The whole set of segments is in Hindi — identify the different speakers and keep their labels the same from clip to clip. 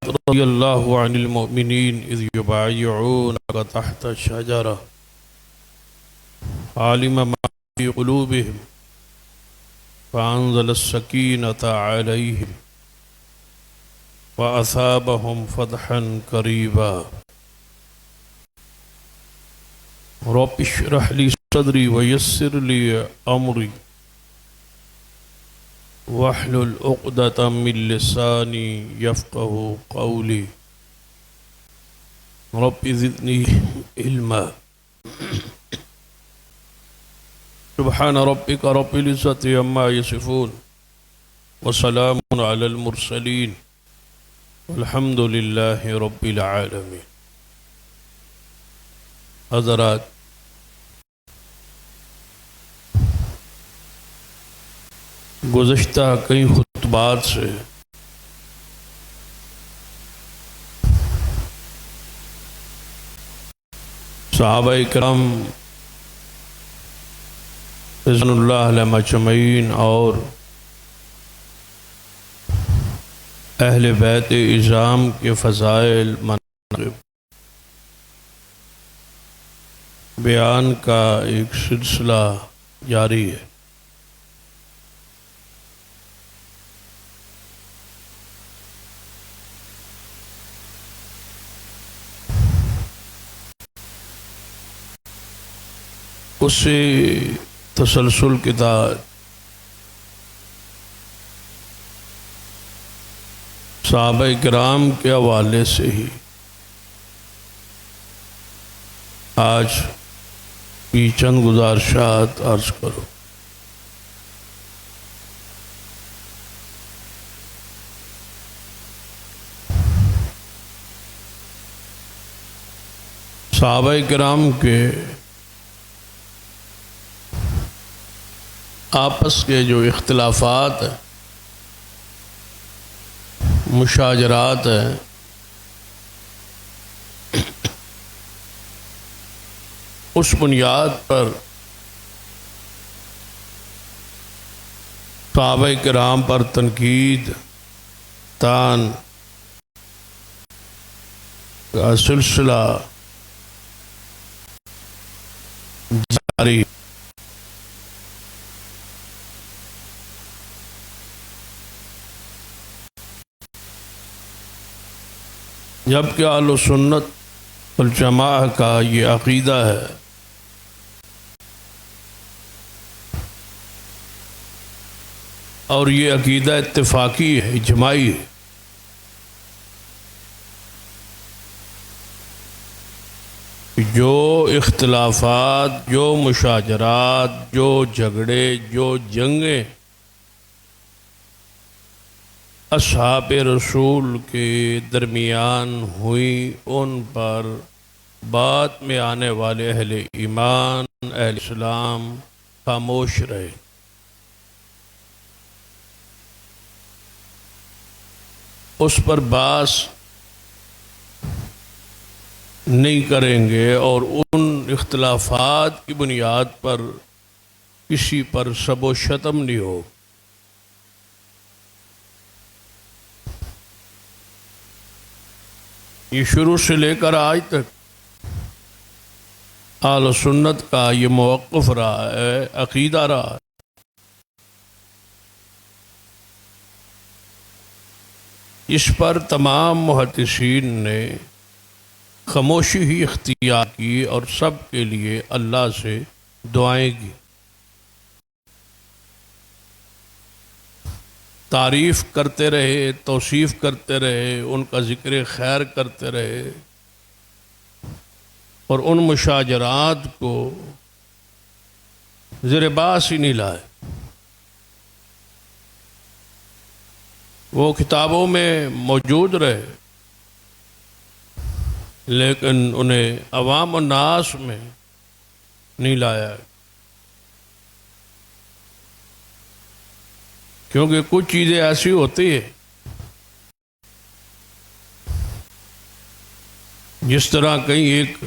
Speaker 1: रज़ियल्लाहु अनिल मुमिनीन इज़ युबायिऊनका तहत शजरा आलिम मा फ़ी क़ुलूबिहिम फ़अंज़ल अस्सकीनता अलैहिम व असाबहुम फ़तहन क़रीबा रब्बि इश्रह ली सदरी व यस्सिर ली अमरी वहलुल उक़दतम मिन लिसानी यफ़क़हू क़ौली रब्बि ज़िदनी इल्मा। सुब्हान रब्बिका रब्बिल इज़्ज़ति अम्मा यसिफ़ून व सलामुन अलल मुरसलीन वल्हम्दुलिल्लाहि रब्बिल आलमीन। हज़रात, गुज़श्ता कई खुतबात से सहाबाए किराम रिज़वानुल्लाह अलैहिम अजमईन और अहले बैत इज़ाम के फ़ज़ाइल मनाक़िब बयान का एक सिलसिला जारी है। उससे तसलसल के तहत सहाबाए किराम के हवाले से ही आज की चंद गुज़ारिशात अर्ज़ करो। सहाबाए किराम के आपस के जो इख्तिलाफ़ात हैं, मुशाजरात हैं, उस बुनियाद पर सहाबाए किराम पर तनकीद तान का सिलसिला जारी। जबकि अहले सुन्नत वल जमाअह का ये अक़ीदा है और ये अक़ीदा इत्तिफ़ाक़ी है, इजमाई है कि जो इख्तिलाफ़ात, जो मुशाजरात, जो झगड़े, जो जंगें अस्हाबे रसूल के दरमियान हुई, उन पर बाद में आने वाले अहले ईमान, अहले इस्लाम खामोश रहे। उस पर बास नहीं करेंगे और उन इख्तिलाफ़ात की बुनियाद पर किसी पर सबो शतम नहीं हो। ये शुरू से लेकर आज तक अहले सुन्नत का ये मौक़िफ़ रहा है, अक़ीदा रहा है। इस पर तमाम मुहद्दिसीन ने खामोशी ही इख्तियार की और सब के लिए अल्लाह से दुआएं की, तारीफ़ करते रहे, तौसीफ़ करते रहे, उनका ज़िक्र खैर करते रहे और उन मुशाजरात को ज़ेर बास ही नहीं लाए। वो किताबों में मौजूद रहे लेकिन उन्हें अवाम और नास में नहीं लाया, क्योंकि कुछ चीज़ें ऐसी होती है जिस तरह कहीं एक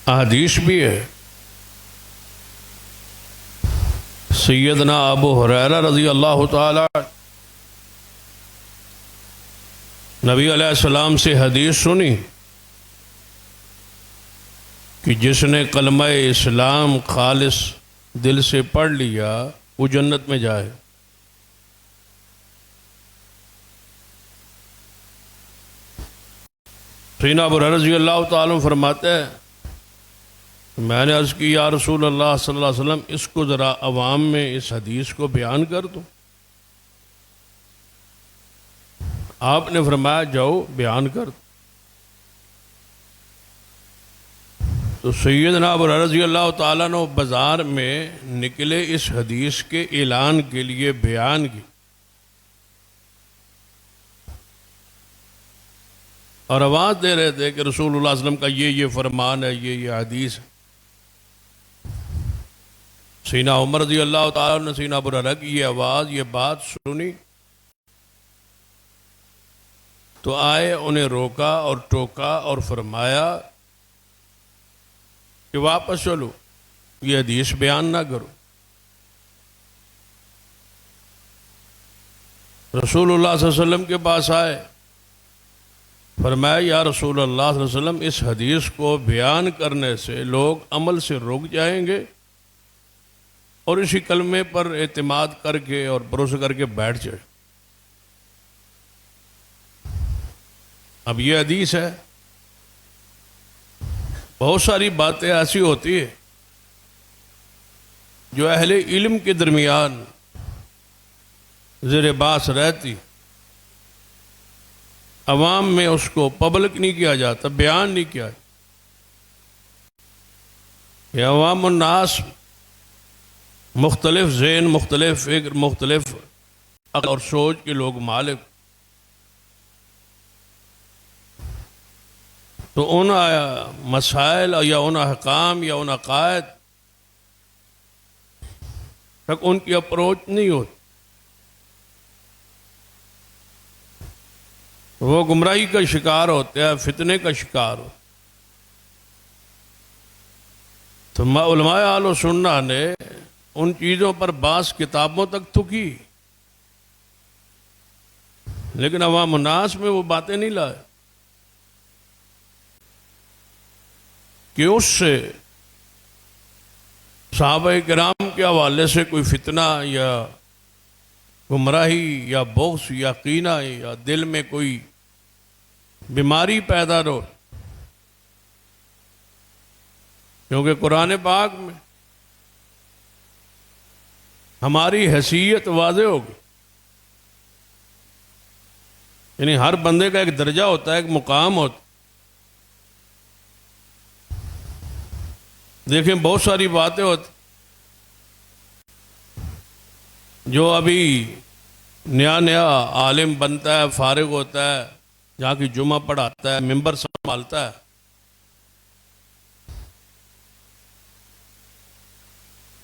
Speaker 1: हदीस भी है, सैयदना अबू हुरैरा रज़ी अल्लाह ताला नबी अलैहिस्सलाम से हदीस सुनी कि जिसने कलमा इस्लाम खालिस दिल से पढ़ लिया वो जन्नत में जाए। सैयदना अबू हुरैरा रज़ी अल्लाह तआला अन्हु फरमाते हैं, मैंने अर्ज़ की या रसूल अल्लाह सल्लल्लाहु अलैहि वसल्लम, इसको ज़रा अवाम में इस हदीस को बयान कर दो। आपने फरमाया जाओ बयान कर दो। तो सैयदना अबू हुरैरा रज़ी अल्लाह तआला अन्हु बाज़ार में निकले इस हदीस के ऐलान के लिए, बयान की, और आवाज़ दे रहे थे कि रसूलुल्लाह सल्लल्लाहु अलैहि वसल्लम का ये फरमान है, ये हदीस है। सैयदना उमर रज़ी अल्लाह तआला ने सैयदना अबू हुरैरा की ये आवाज़, ये बात सुनी तो आए, उन्हें रोका और टोका और फरमाया कि वापस चलो, ये हदीस बयान ना करो। रसूलुल्लाह सल्लल्लाहु अलैहि वसल्लम के पास आए, फरमाया या रसूलुल्लाह सल्लल्लाहु अलैहि वसल्लम, इस हदीस को बयान करने से लोग अमल से रुक जाएंगे और इसी कलमे पर एतमाद करके और भरोसा करके बैठ जाए। अब ये हदीस है, बहुत सारी बातें ऐसी होती है जो अहले इल्म के दरमियान ज़ेर बास रहती, अवाम में उसको पब्लिक नहीं किया जाता, बयान नहीं किया। ये अवाम उन्नास मुख्तलिफ ज़हन, मुख्तलिफ फ़िक्र, मुख्तलिफ अक़ल और सोच के लोग मालिक, तो उन मसाइल या उन अहकाम या उन अक़ायद तक उनकी अप्रोच नहीं होती। वो गुमराही का शिकार होते हैं, फितने का शिकार हो। तो उलमाए आलो सुन्ना ने उन चीज़ों पर बास किताबों तक तो की, लेकिन अवाम उन्नास में वो बातें नहीं लाए कि उससे सहाबा किराम के हवाले से कोई फितना या गुमराही या बोक्स या कीना या दिल में कोई बीमारी पैदा हो। क्योंकि कुरान पाक में हमारी हैसियत वाज़े होगी, यानी हर बंदे का एक दर्जा होता है, एक मुकाम होता है। देखें बहुत सारी बातें होती जो अभी नया नया आलिम बनता है, फारिग होता है, जहाँ की जुमा पढ़ाता है, मिंबर संभालता है,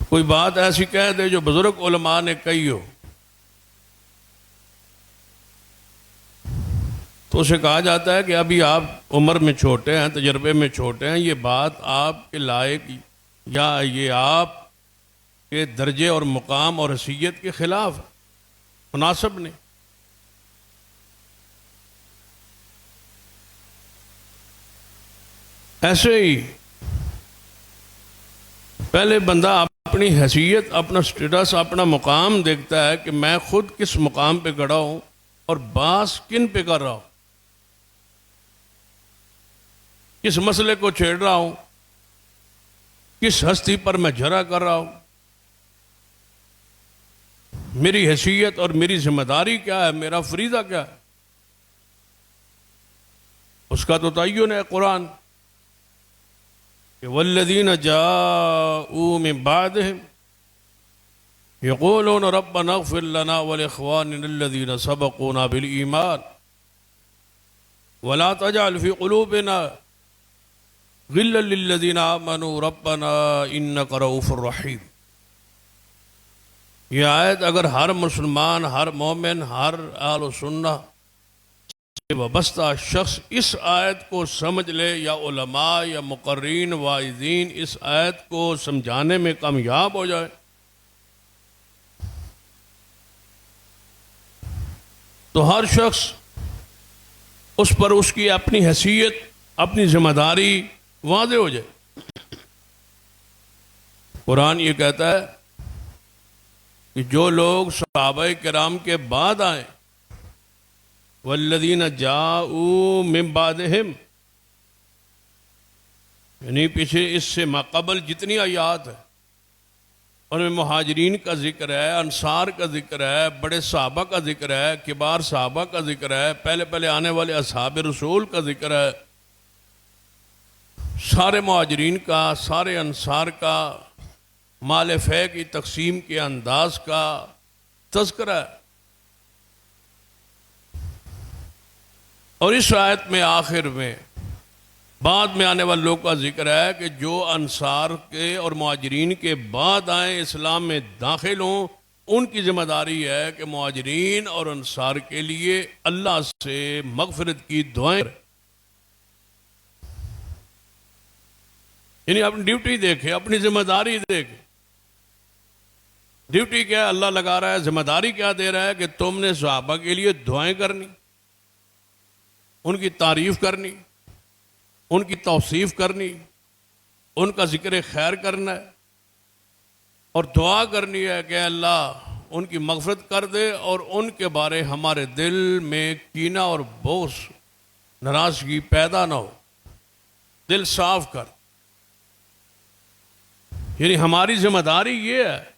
Speaker 1: कोई बात ऐसी कह दे जो बुजुर्ग उलमा ने कही हो, तो उसे कहा जाता है कि अभी आप उम्र में छोटे हैं, तजर्बे में छोटे हैं, ये बात आपके लायक या ये आप के दर्जे और मुकाम और हैसियत के खिलाफ मुनासिब नहीं। ऐसे ही पहले बंदा अपनी हैसियत, अपना स्टेटस, अपना मुकाम देखता है कि मैं खुद किस मुकाम पे खड़ा हूं और बास किन पे कर रहा हूं, किस मसले को छेड़ रहा हूं, किस हस्ती पर मैं जरा कर रहा हूं, मेरी हैसियत और मेरी जिम्मेदारी क्या है, मेरा फरीदा क्या है। उसका तो तय्युन है कुरान कि वल्लज़ीन जाऊ मिन बादिहिम यक़ूलून रब्बना इग़फ़िर लना व लिइख़वानिना अल्लज़ीना सबक़ूना बिल ईमान वला तजअल फ़ी क़ुलूबिना गिल्लन लिल्लज़ीना आमनू रब्बना इन्नका रऊफ़ुर रहीम। ये आयत अगर हर मुसलमान, हर मोमिन, हर अहले सुन्ना से वाबस्ता शख्स इस आयत को समझ ले, या उलमा या मुक़र्रीन वाइज़ीन इस आयत को समझाने में कामयाब हो जाए, तो हर शख्स उस पर उसकी अपनी हैसियत, अपनी जिम्मेदारी वाज़ेह हो जाए। कुरान ये कहता है कि जो लोग सहाबाए किराम के बाद आए, वल्लज़ीना जाऊ मिन बादिहिम, यानी पीछे इससे माक़बल जितनी आयात है उनमें मुहाजिरीन का जिक्र है, अंसार का जिक्र है, बड़े सहाबा का जिक्र है, किबार सहाबा का जिक्र है, पहले पहले आने वाले असहाब रसूल का जिक्र है, सारे मुहाजिरीन का, सारे अंसार का, माल फ़ै की तकसीम के अंदाज का तज़किरा है। और इस आयत में आखिर में बाद में आने वाले लोग का जिक्र है कि जो अंसार के और मुहाजिरीन के बाद आए, इस्लाम में दाखिल हों, उनकी जिम्मेदारी है कि मुहाजिरीन और अंसार के लिए अल्लाह से मगफिरत की दुआएं करें। यानी अपनी ड्यूटी देखे, अपनी जिम्मेदारी देखे। ड्यूटी क्या है अल्लाह लगा रहा है, जिम्मेदारी क्या दे रहा है कि तुमने सहाबा के लिए दुआएं करनी, उनकी तारीफ करनी, उनकी तौसीफ करनी, उनका जिक्र खैर करना है और दुआ करनी है कि अल्लाह उनकी मग़फ़िरत कर दे और उनके बारे हमारे दिल में कीना और बोझ, नाराज़गी पैदा ना हो, दिल साफ कर। यानी हमारी जिम्मेदारी ये है।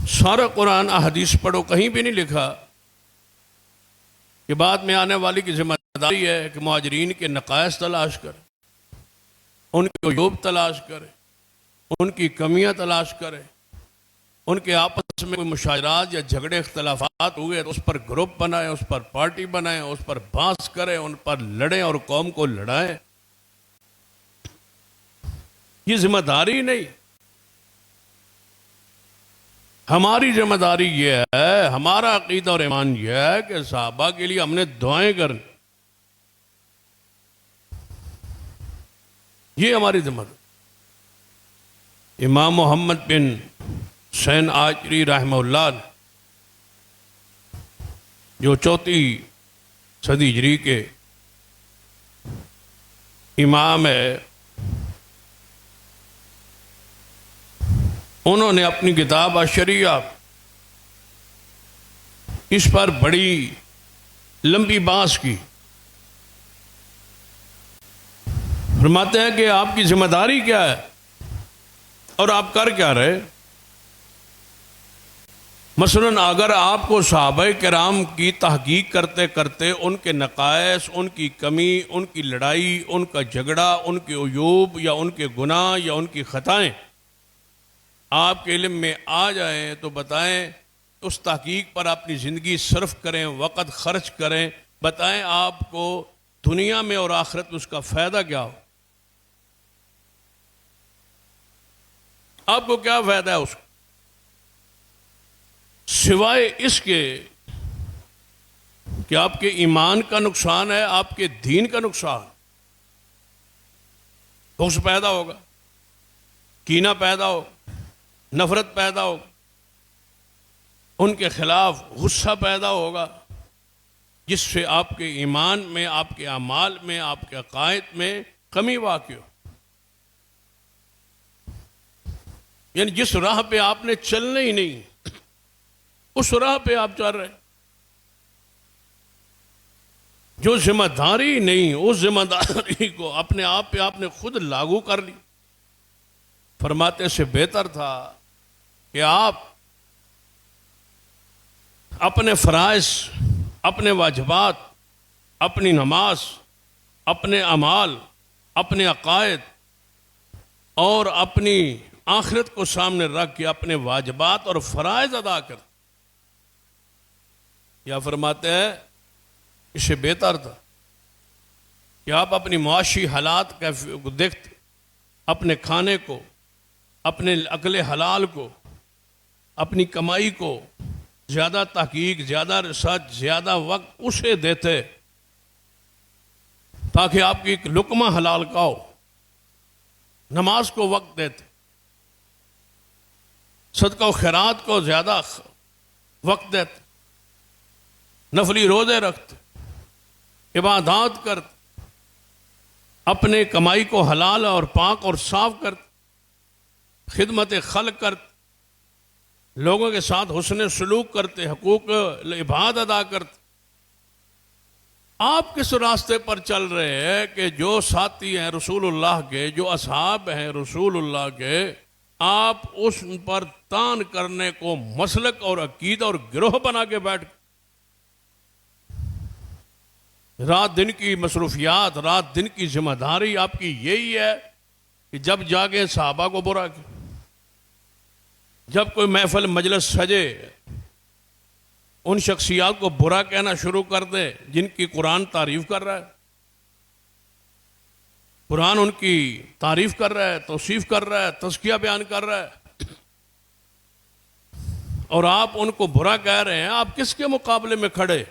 Speaker 1: सारा कुरान अहदीस पढ़ो, कहीं भी नहीं लिखा कि बाद में आने वाली की जिम्मेदारी है कि मुहाजिरीन के नक़ाइस तलाश करे, उनके अयूब तलाश करे, उनकी कमियां तलाश करे, उनके आपस में कोई मुशाजरात या झगड़े इख्तलाफात हुए तो उस पर ग्रुप बनाए, उस पर पार्टी बनाए, उस पर बहस करें, उन पर लड़ें और कौम को लड़ाएं। ये जिम्मेदारी नहीं, हमारी जिम्मेदारी ये है, हमारा अकीदा और ईमान यह है कि सहाबा के लिए हमने दुआएं करनी, ये हमारी जिम्मेदारी। इमाम मोहम्मद बिन हुसैन आजरी रहमहुल्लाह जो 4वीं सदी हिजरी के इमाम है, उन्होंने अपनी किताब अशरिया इस पर बड़ी लंबी बात की। फरमाते हैं कि आपकी जिम्मेदारी क्या है और आप कर क्या रहे। मसलन अगर आपको सहाबाए किराम की तहकीक करते करते उनके नक़ाइस, उनकी कमी, उनकी लड़ाई, उनका झगड़ा, उनके अयूब या उनके गुनाह या उनकी ख़ताएँ आपके इल्म में आ जाएं तो बताएं, उस तहकीक पर अपनी ज़िंदगी सर्फ करें, वक़्त खर्च करें, बताएं आपको दुनिया में और आखिरत में उसका फ़ायदा क्या हो, आपको क्या फ़ायदा है उसका, सिवाय इसके कि आपके ईमान का नुकसान है, आपके दीन का नुकसान, गुस्सा पैदा होगा, कीना पैदा हो, नफरत पैदा हो, उनके खिलाफ गुस्सा पैदा होगा, जिससे आपके ईमान में, आपके अमाल में, आपके अकायद में कमी वाक़ई हो। यानी जिस राह पे आपने चलना ही नहीं, उस राह पे आप चल रहे। जो जिम्मेदारी नहीं, उस जिम्मेदारी को अपने आप पे आपने खुद लागू कर ली। फरमाते से बेहतर था कि आप अपने फ़राइज़, अपने वाजिबात, अपनी नमाज, अपने अमाल, अपने अकायद और अपनी आखिरत को सामने रख के अपने वाजिबात और फ़राइज़ अदा कर। या फरमाते हैं इससे बेहतर था कि आप अपनी मुआशी हालात को देखते, अपने खाने को, अपने अकले हलाल को, अपनी कमाई को ज़्यादा तहकीक, ज़्यादा रिसर्च, ज़्यादा वक्त उसे देते ताकि आपकी एक लुकमा हलाल का हो। नमाज को वक्त देते, सदका और खैरात को ज़्यादा वक्त देते, नफली रोजे रखते, इबादत करते, अपने कमाई को हलाल और पाक और साफ करते, खिदमत खल्क करते, लोगों के साथ हुस्न सलूक करते, हकूक इबाद अदा करते। आप किस रास्ते पर चल रहे हैं कि जो साथी हैं रसूलुल्लाह के, जो असहाब हैं रसूलुल्लाह के, आप उस पर तान करने को मसलक और अकीदा और गिरोह बना के बैठ, रात दिन की मसरूफियात, रात दिन की जिम्मेदारी आपकी यही है कि जब जाके सहाबा को बुरा किया, जब कोई महफिल मजलिस सजे उन शख्सियात को बुरा कहना शुरू कर दे जिनकी कुरान तारीफ कर रहा है, कुरान उनकी तारीफ कर रहा है, तौसीफ कर रहा है, तज़किया बयान कर रहा है, और आप उनको बुरा कह रहे हैं। आप किसके मुकाबले में खड़े?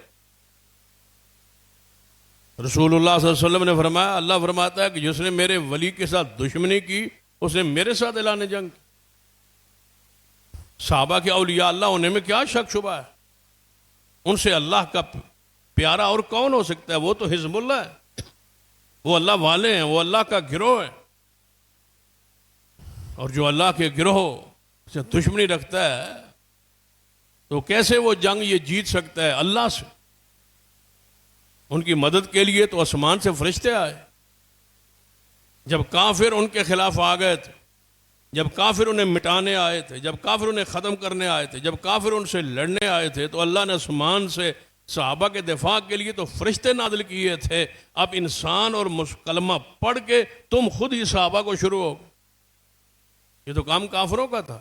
Speaker 1: रसूलुल्लाह सल्लल्लाहु अलैहि वसल्लम ने फरमाया, अल्लाह फरमाता है कि जिसने मेरे वली के साथ दुश्मनी की उसने मेरे साथ ऐलान जंग की। सहाबा के औलिया अल्लाह होने में क्या शक शुबा है? उनसे अल्लाह का प्यारा और कौन हो सकता है? वो तो हिजबुल्लाह है, वो अल्लाह वाले हैं, वो अल्लाह का गिरोह है। और जो अल्लाह के गिरोह से दुश्मनी रखता है तो कैसे वो जंग ये जीत सकता है? अल्लाह से। उनकी मदद के लिए तो आसमान से फरिश्ते आए। जब काफिर उनके खिलाफ आ गए थे, जब काफिर उन्हें मिटाने आए थे, जब काफिर उन्हें ख़त्म करने आए थे, जब काफिर उनसे लड़ने आए थे, तो अल्लाह ने आसमान से सहाबा के दिफा के लिए तो फरिश्ते नाजिल किए थे। अब इंसान और कलमा पढ़ के तुम खुद ही सहाबा को शुरू हो, ये तो काम काफिरों का था।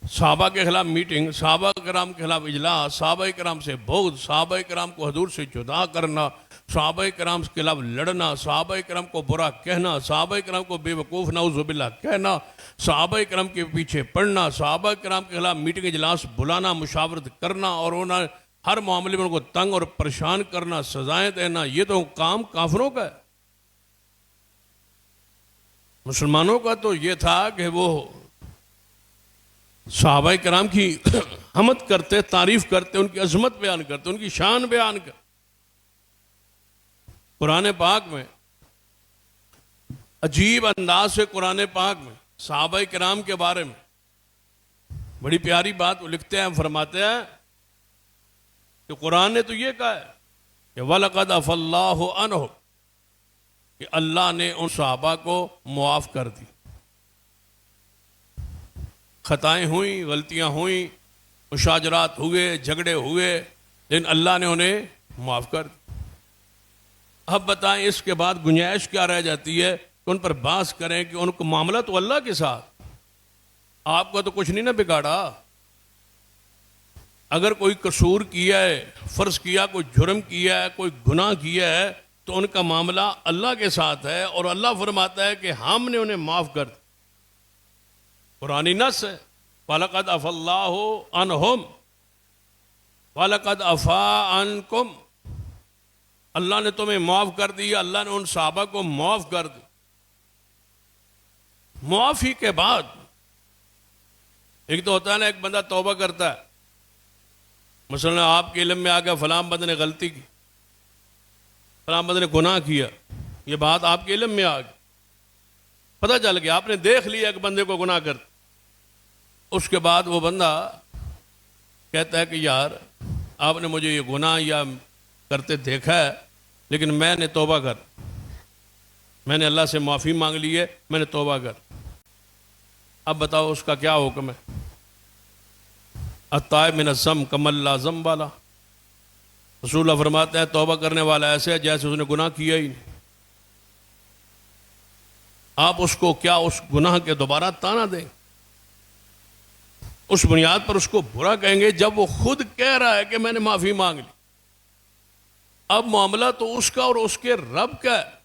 Speaker 1: सहाबा के खिलाफ मीटिंग, सहाबा कराम के खिलाफ इजलास, सहाबा कराम से बहुत, सहाबा कराम को हजूर से जुदा करना, सहाबा कराम के खिलाफ लड़ना, सहाबा कराम को बुरा कहना, सहाबा कराम को बेवकूफ़ नाउज़ुबिल्लाह कहना, सहाबा कराम के पीछे पड़ना, सहाबा कराम के खिलाफ मीटिंग इजलास बुलाना, मुशावरत करना और उन्हें हर मामले में उनको तंग और परेशान करना, सजाएं देना, ये तो काम काफिरों का है। मुसलमानों का तो ये था कि वो सहाबा कराम की हमद करते, तारीफ करते, उनकी अजमत बयान करते, उनकी शान बयान करते। कुरान पाक में अजीब अंदाज से, कुरान पाक में सहाबा कराम के बारे में बड़ी प्यारी बात वो लिखते हैं, फरमाते हैं कि कुरान ने तो ये कहा है कि वलक़द अफ़ल्लाहु अन्हुम, कि अल्लाह ने उन सहाबा को मुआफ़ कर दी। खताएं हुई, गलतियां हुई, मुशाजरात हुए, झगड़े हुए, लेकिन अल्लाह ने उन्हें माफ़ कर दिया। अब बताएं इसके बाद गुंजाइश क्या रह जाती है कि उन पर बात करें कि उनको मामला तो अल्लाह के साथ, आपका तो कुछ नहीं ना बिगाड़ा। अगर कोई कसूर किया है, फर्ज किया, कोई जुर्म किया है, कोई गुनाह किया है, तो उनका मामला अल्लाह के साथ है और अल्लाह फरमाता है कि हमने उन्हें माफ़ कर दिया। कुरानी नस है, वलक़द अफ़ल्लाहु अन्हुम वलक़द अफ़ा अन्कुम, अल्लाह ने तुम्हें माफ़ कर दिया, अल्लाह ने उन सहाबा को माफ़ कर दी। मुआफ़ी के बाद एक तो होता है ना, एक बंदा तौबा करता है, मसलन आपके इल्म में आ गया फलां बंदे ने गलती की, फलां बंदे ने गुनाह किया, ये बात आपके इल्म में आ गई, पता चल गया, आपने देख लिया कि बंदे को गुनाह कर। उसके बाद वो बंदा कहता है कि यार आपने मुझे ये गुनाह या करते देखा है, लेकिन मैंने तौबा कर, मैंने अल्लाह से माफ़ी मांग ली है, मैंने तौबा कर। अब बताओ उसका क्या हुक्म है? अत्ताइब मिन ज़म कमन ला ज़म्ब ला। रसूल फरमाते हैं तौबा करने वाला ऐसे है जैसे उसने गुनाह किया ही नहीं। आप उसको क्या उस गुनाह के दोबारा ताना दें, उस बुनियाद पर उसको बुरा कहेंगे जब वो खुद कह रहा है कि मैंने माफी मांग ली। अब मामला तो उसका और उसके रब का है,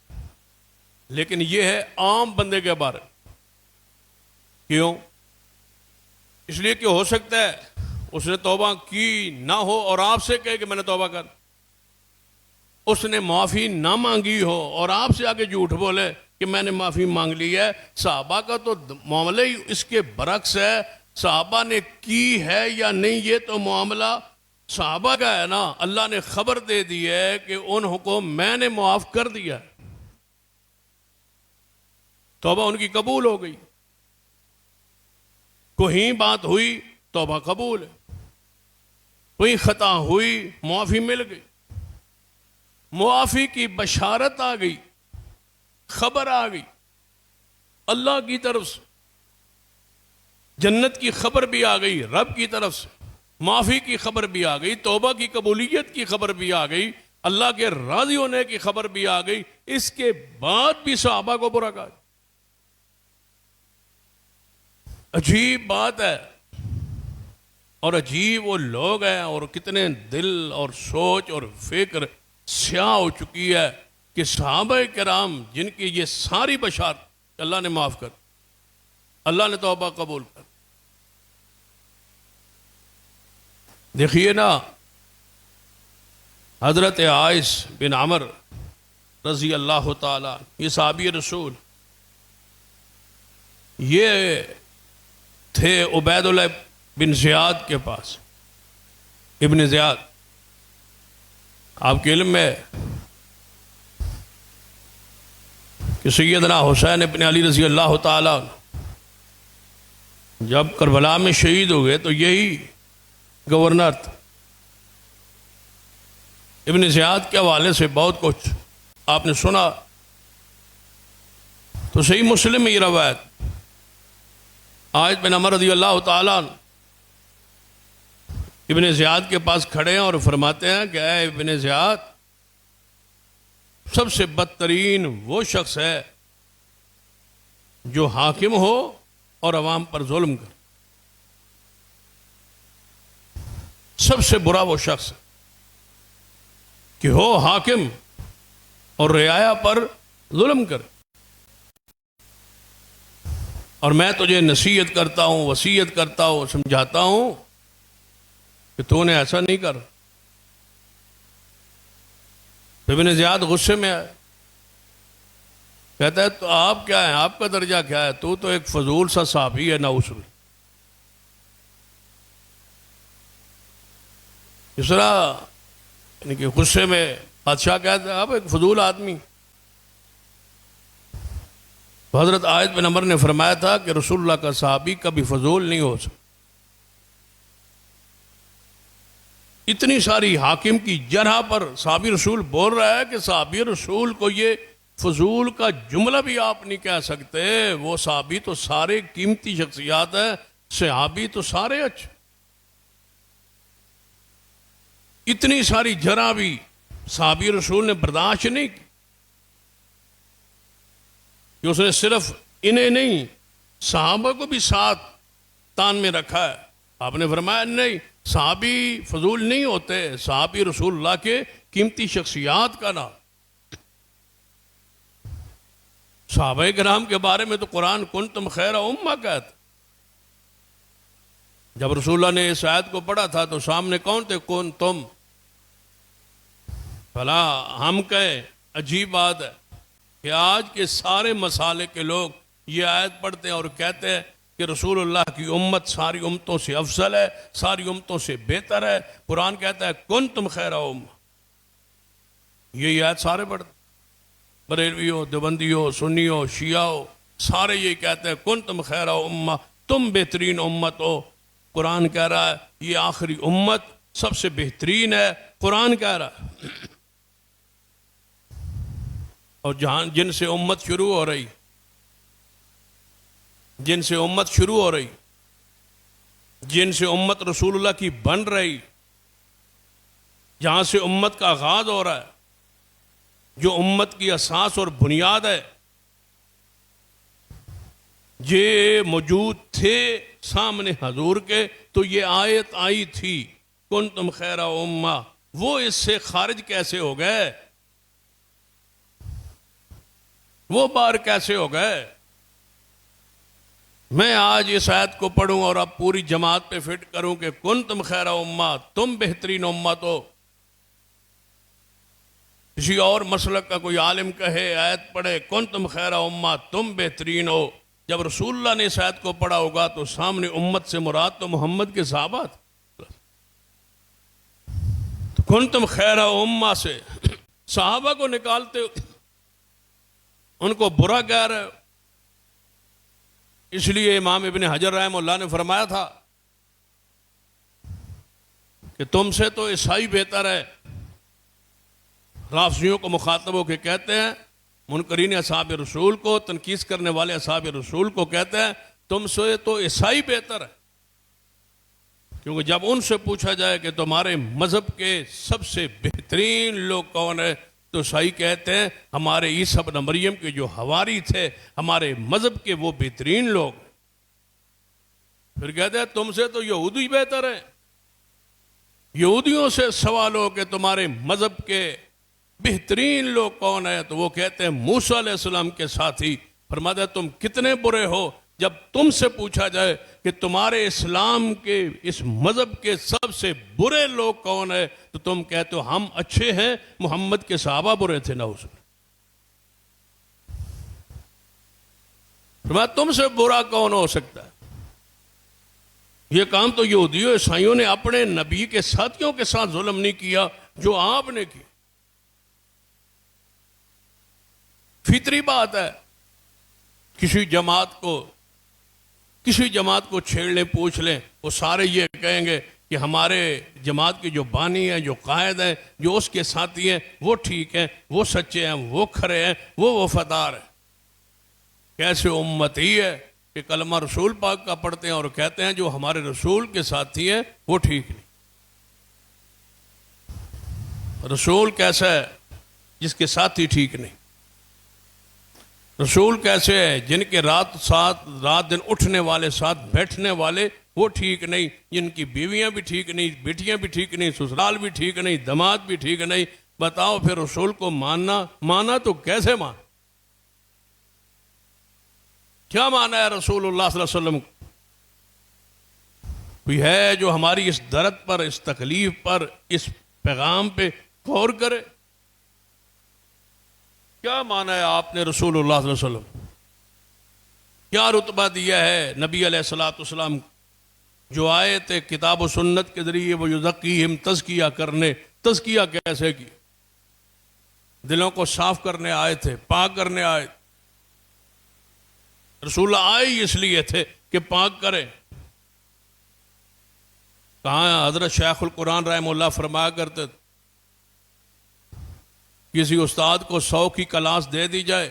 Speaker 1: लेकिन यह है आम बंदे के बारे में। क्यों? इसलिए कि हो सकता है उसने तौबा की ना हो और आपसे कहे कि मैंने तौबा कर, उसने माफी ना मांगी हो और आपसे आगे झूठ बोले कि मैंने माफी मांग ली है। सहाबा का तो मामला ही इसके बरक्स है, सहाबा ने की है या नहीं ये तो मामला सहाबा का है ना, अल्लाह ने खबर दे दी है कि उनको मैंने मुआफ कर दिया, तौबा उनकी कबूल हो गई। कोई बात हुई, तौबा कबूल है। कोई खता हुई, मुआफी मिल गई। मुआफी की बशारत आ गई, खबर आ गई अल्लाह की तरफ से, जन्नत की खबर भी आ गई रब की तरफ से, माफी की खबर भी आ गई, तौबा की कबूलियत की खबर भी आ गई, अल्लाह के राजी होने की खबर भी आ गई। इसके बाद भी सहाबा को बुरा कहा। अजीब बात है, और अजीब वो लोग हैं, और कितने दिल और सोच और फिक्र स्याह हो चुकी है कि सहाबा किराम जिनकी ये सारी बशारत अल्लाह ने माफ कर, अल्लाह ने तौबा कबूल कर। देखिए ना, हजरत आइस बिन अमर रजी अल्लाह ताला, ये साहबी रसूल, ये थे उबैदुल्लाह बिन ज़ियाद के पास। इब्न ज़ियाद आपके इल्म में कि सैयदना हुसैन इब्न अली रजी अल्लाह ताला जब करबला में शहीद हुए तो यही गवर्नर था। इब्न ज़ियाद के हवाले से बहुत कुछ आपने सुना, तो सही मुस्लिम में ये रवायत, आज बिन अमर रज़ी अल्लाह ताला इब्न ज़ियाद के पास खड़े हैं और फरमाते हैं कि ऐ इब्न ज़ियाद, सबसे बदतरीन वो शख्स है जो हाकिम हो और अवाम पर जुल्म करे। सबसे बुरा वो शख्स है कि हो हाकिम और रियाया पर जुल्म करे। और मैं तुझे नसीहत करता हूं, वसीयत करता हूं, समझाता हूं कि तूने ऐसा नहीं कर। इब्न ज़ियाद गुस्से में आए, कहता है तो आप क्या है, आपका दर्जा क्या है, तू तो एक फजूल सा साहबी है नाउस। इस तरह यानी कि गुस्से में बादशाह कहता है आप एक फजूल आदमी। तो हजरत आयत बिन अमर ने फरमाया था कि रसूलुल्लाह का साहबी कभी फजूल नहीं हो सकता। इतनी सारी हाकिम की जरह पर साहबी रसूल बोल रहा है कि साहबी रसूल को ये फजूल का जुमला भी आप नहीं कह सकते। वो साहबी तो सारे कीमती शख्सियात है, सहाबी तो सारे अच्छे। इतनी सारी जरा भी साहबी रसूल ने बर्दाश्त नहीं की कि उसने सिर्फ इन्हें नहीं सहाबा को भी साथ तान में रखा है। आपने फरमाया नहीं, साहबी फजूल नहीं होते, साहबी रसूलुल्लाह के कीमती शख्सियात का नाम। सहाबा किराम के बारे में तो कुरान कुंतुम खैरा उम्मा कहता। जब रसूलुल्लाह ने इस आयत को पढ़ा था तो सामने कौन थे, कौन तुम। भला हम कहें, अजीब बात है कि आज के सारे मसाले के लोग ये आयत पढ़ते हैं और कहते हैं कि रसूलुल्लाह की उम्मत सारी उम्मतों से अफजल है, सारी उम्मतों से बेहतर है। कुरान कहता है कुंतुम खैरा उम्मा। ये आयत सारे पढ़ते, बरेलवी हो, देवबंदी हो, सुन्नी हो, शिया हो, सारे ये कहते हैं कुंतुम खैरा उम्मा, तुम बेहतरीन उम्मत हो। कुरान कह रहा है ये आखिरी उम्मत सबसे बेहतरीन है। कुरान कह रहा है। और जहां जिनसे उम्मत शुरू हो रही, जिनसे उम्मत शुरू हो रही, जिनसे उम्मत रसूलुल्लाह की बन रही, जहां से उम्मत का आगाज हो रहा है, जो उम्मत की असास और बुनियाद है, ये मौजूद थे सामने हजूर के, तो ये आयत आई थी कुंतुम खैरा उम्मा। वो इससे खारिज कैसे हो गए, वो बार कैसे हो गए। मैं आज इस आयत को पढ़ूं और अब पूरी जमात पे फिट करूं कि कुंतुम खैरा उम्मा, तुम बेहतरीन उम्मत हो। किसी और मसलक का कोई आलिम कहे, आयत पढ़े कुंतुम खैरा उम्मा, तुम बेहतरीन हो, जब रसूलुल्लाह ने इस आयत को पढ़ा होगा तो सामने उम्मत से मुराद तो मोहम्मद के सहाबा थे। कुंतुम खैरा उम्मा से सहाबा को निकालते हो, उनको बुरा कह रहे हो। इसलिए इमाम इब्न हजर रहमतुल्लाह ने फरमाया था कि तुमसे तो ईसाई बेहतर है। राफियों को मुखातब होकर कहते हैं, मुनकरीन असहाब रसूल को, तनकीस करने वाले असहाब रसूल को कहते हैं तुमसे तो ईसाई बेहतर है। क्योंकि जब उनसे पूछा जाए कि तुम्हारे मजहब के सबसे बेहतरीन लोग कौन है, तो ईसाई कहते हैं हमारे ईसा इब्न मरियम के जो हवारी थे, हमारे मजहब के वो बेहतरीन लोग। फिर कहते हैं तुमसे तो यहूदी बेहतर है। यहूदियों से सवाल हो कि तुम्हारे मजहब के बेहतरीन लोग कौन है, तो वो कहते हैं मूसा अलैहिस्सलाम के साथी। फरमाते हैं तुम कितने बुरे हो जब तुमसे पूछा जाए कि तुम्हारे इस्लाम के इस मजहब के सबसे बुरे लोग कौन है, तो तुम कहते हो हम अच्छे हैं, मोहम्मद के सहाबा बुरे थे ना। उसमें तुमसे बुरा कौन हो सकता है? यह काम तो यहूदियों ईसाइयों ने अपने नबी के साथियों के साथ जुल्म नहीं किया जो आपने किया। फितरी बात है, किसी जमात को छेड़ लें, पूछ लें, वो सारे ये कहेंगे कि हमारे जमात के जो बानी हैं, जो कायद हैं, जो उसके साथी हैं, वो ठीक हैं, वो सच्चे हैं, वो खरे हैं, वो वफादार हैं। कैसे उम्मत ही है कि कलमा रसूल पाक का पढ़ते हैं और कहते हैं जो हमारे रसूल के साथी हैं वो ठीक नहीं। रसूल कैसा है जिसके साथी ठीक नहीं? रसूल कैसे है जिनके रात दिन उठने वाले, साथ बैठने वाले वो ठीक नहीं, जिनकी बीवियां भी ठीक नहीं, बेटियां भी ठीक नहीं, ससुराल भी ठीक नहीं, दामाद भी ठीक नहीं। बताओ फिर रसूल को माना तो कैसे मान? क्या माना है रसूलुल्लाह सल्लल्लाहु अलैहि वसल्लम? कोई है जो हमारी इस दर्द पर, इस तकलीफ पर, इस पैगाम पे गौर करे? क्या माना है आपने रसूलुल्लाह सल्लल्लाहु अलैहि वसल्लम? क्या रुतबा दिया है नबी अलैहिस्सलातु वस्सलाम जो आए थे किताब और सुन्नत के जरिए, वो युज़क्कीहिम तज़किया करने। तज़किया कैसे की? दिलों को साफ करने आए थे, पाक करने आए। रसूल आए इसलिए थे कि पाक करें। कहाँ हजरत शेखुल कुरान रहमतुल्लाह फरमाया करते, किसी उस्ताद को 100 की क्लास दे दी जाए,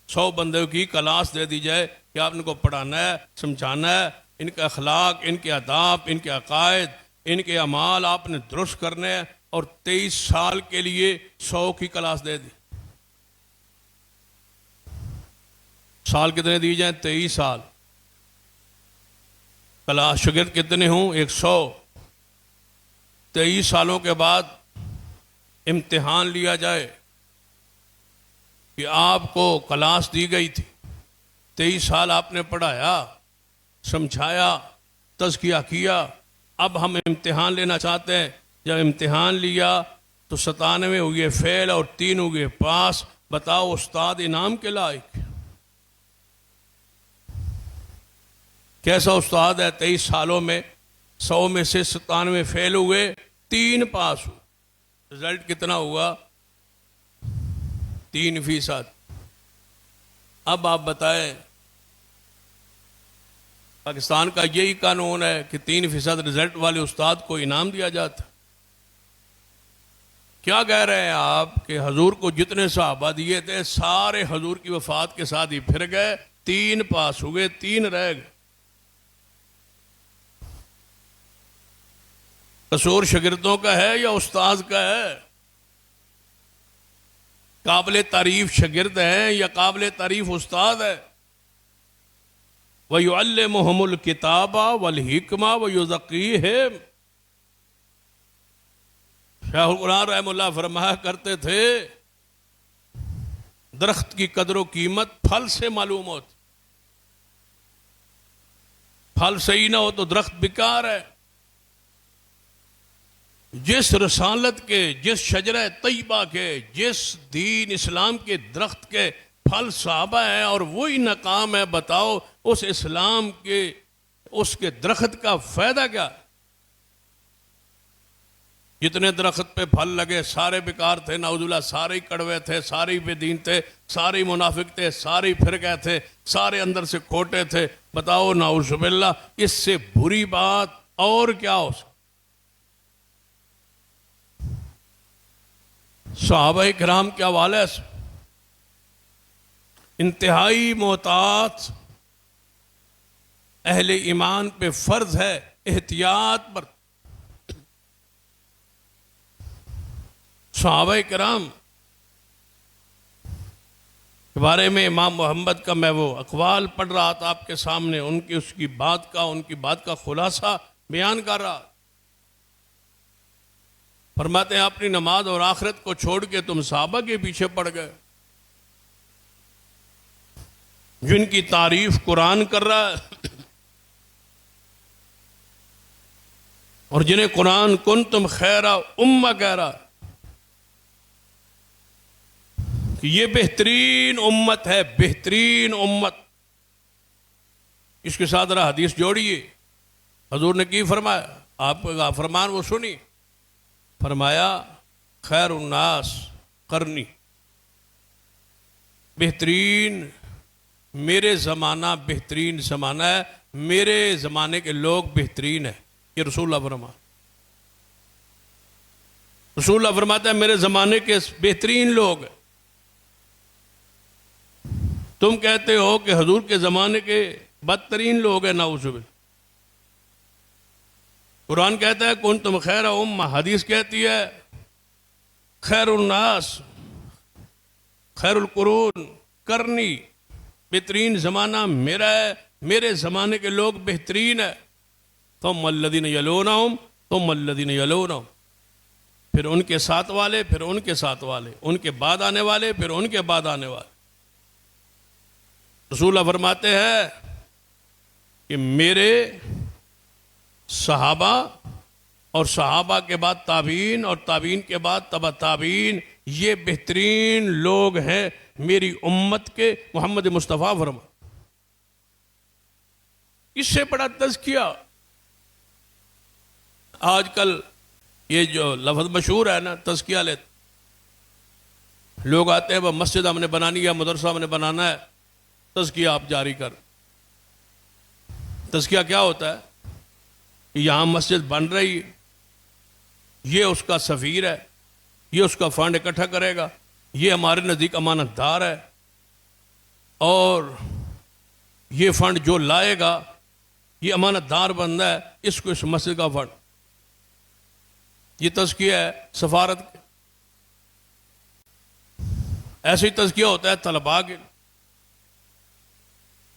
Speaker 1: 100 बंदे की क्लास दे दी जाए कि आपने को पढ़ाना है, समझाना है, इनके अखलाक, इनके आदाब, इनके अकायद, इनके अमाल आपने दुरुस्त करने हैं, और 23 साल के लिए 100 की क्लास दे दी। साल कितने दिए जाए? 23 साल। क्लास शागिर्द कितने हों? 100। 23 सालों के बाद इम्तिहान लिया जाए कि आपको क्लास दी गई थी, 23 साल आपने पढ़ाया, समझाया, तज़किया किया, अब हम इम्तिहान लेना चाहते हैं। जब इम्तिहान लिया तो 97 हुए फेल और 3 हुए पास। बताओ उस्ताद इनाम के लायक? कैसा उस्ताद है? 23 सालों में 100 में से 97 फेल हुए, 3 पास हुए। रिजल्ट कितना हुआ? 3%। अब आप बताएं, पाकिस्तान का यही कानून है कि 3% रिजल्ट वाले उस्ताद को इनाम दिया जाता। क्या कह रहे हैं आप कि हजूर को जितने सहाबा दिए थे सारे हजूर की वफात के साथ ही फिर गए, 3 पास हुए, 3 रह गए। कसूर शागिर्दों का है या उस्ताद का है? काबिल तारीफ शागिर्द है या काबिल तारीफ उस्ताद है? वयुअल्लिमुहुमुल किताबा वल हिकमा वयुज़क्कीहिम। शेखुल कुरान रहमतुल्लाह फरमाया करते थे, दरख्त की कदर व कीमत फल से मालूम होती। फल सही ना हो तो दरख्त बेकार है। जिस रसालत के, जिस शजरा तैयबा के, जिस दीन इस्लाम के दरख्त के फल सहाबा है और वही नाकाम है, बताओ उस इस्लाम के, उसके दरख्त का फायदा क्या? जितने दरख्त पे फल लगे सारे बेकार थे, नाउजुल्लाह, सारे ही कड़वे थे, सारे ही बेदीन थे, सारे ही मुनाफिक थे, सारे ही फिर गए थे, सारे अंदर से खोटे थे। बताओ नाउजुबिल्लाह, इससे बुरी बात और क्या हो सकती? सहाबा किराम के हवाले से इंतहाई मोहतात अहले ईमान पे फर्ज है एहतियात पर। सहाबा किराम के बारे में इमाम मोहम्मद का मैं वो अकवाल पढ़ रहा था आपके सामने, उनकी उनकी बात का खुलासा बयान कर रहा। फरमाते हैं अपनी नमाज और आखिरत को छोड़ के तुम सहाबा के पीछे पड़ गए, जिनकी तारीफ कुरान कर रहा है और जिन्हें कुरान कुन तुम खैरा उम्मा कह रहा है कि ये बेहतरीन उम्मत है, बेहतरीन उम्मत। इसके साथ जरा हदीस जोड़िए, हजूर ने की फरमाया, आपका फरमान वो सुनी। फरमाया खैरुन्नास करनी, बेहतरीन मेरे ज़माना बेहतरीन ज़माना है, मेरे ज़माने के लोग बेहतरीन है। ये रसूलुल्लाह फरमाता है मेरे ज़माने के बेहतरीन लोग। तुम कहते हो कि हजूर के ज़माने के बदतरीन लोग हैं, नाउज़ुबिल्लाह। कुरान कहता है कुन तुम खैर उम्मा, हदीस कहती है खैरुन्नास खैरुल कुरून करनी, बेहतरीन ज़माना मेरा है, मेरे ज़माने के लोग बेहतरीन है। तुम अल्लज़ीन यलूनहुम तुम अल्लज़ीन यलूनहुम, फिर उनके साथ वाले, फिर उनके साथ वाले, उनके बाद आने वाले, फिर उनके बाद आने वाले। रसूल फरमाते हैं कि मेरे सहाबा और सहाबा के बाद ताबीन और ताबीन के बाद तबा ताबीन, ये बेहतरीन लोग हैं मेरी उम्मत के। मोहम्मद मुस्तफ़ा फरमा, इससे बड़ा तज़किया आजकल ये जो लफ्ज़ मशहूर है ना, तज़किया ले, लोग आते हैं वह मस्जिद हमने बनानी है, मदरसा हमने बनाना है, तज़किया आप जारी कर। तज़किया क्या होता है? यहाँ मस्जिद बन रही, ये उसका सफ़ीर है, ये उसका फंड इकट्ठा करेगा, ये हमारे नज़दीक अमानतदार है, और ये फंड जो लाएगा ये अमानतदार बंदा है, इसको इस मस्जिद का फंड। ये तज़किया है सफारत के। ऐसे ही तज़किया होता है तलबा के,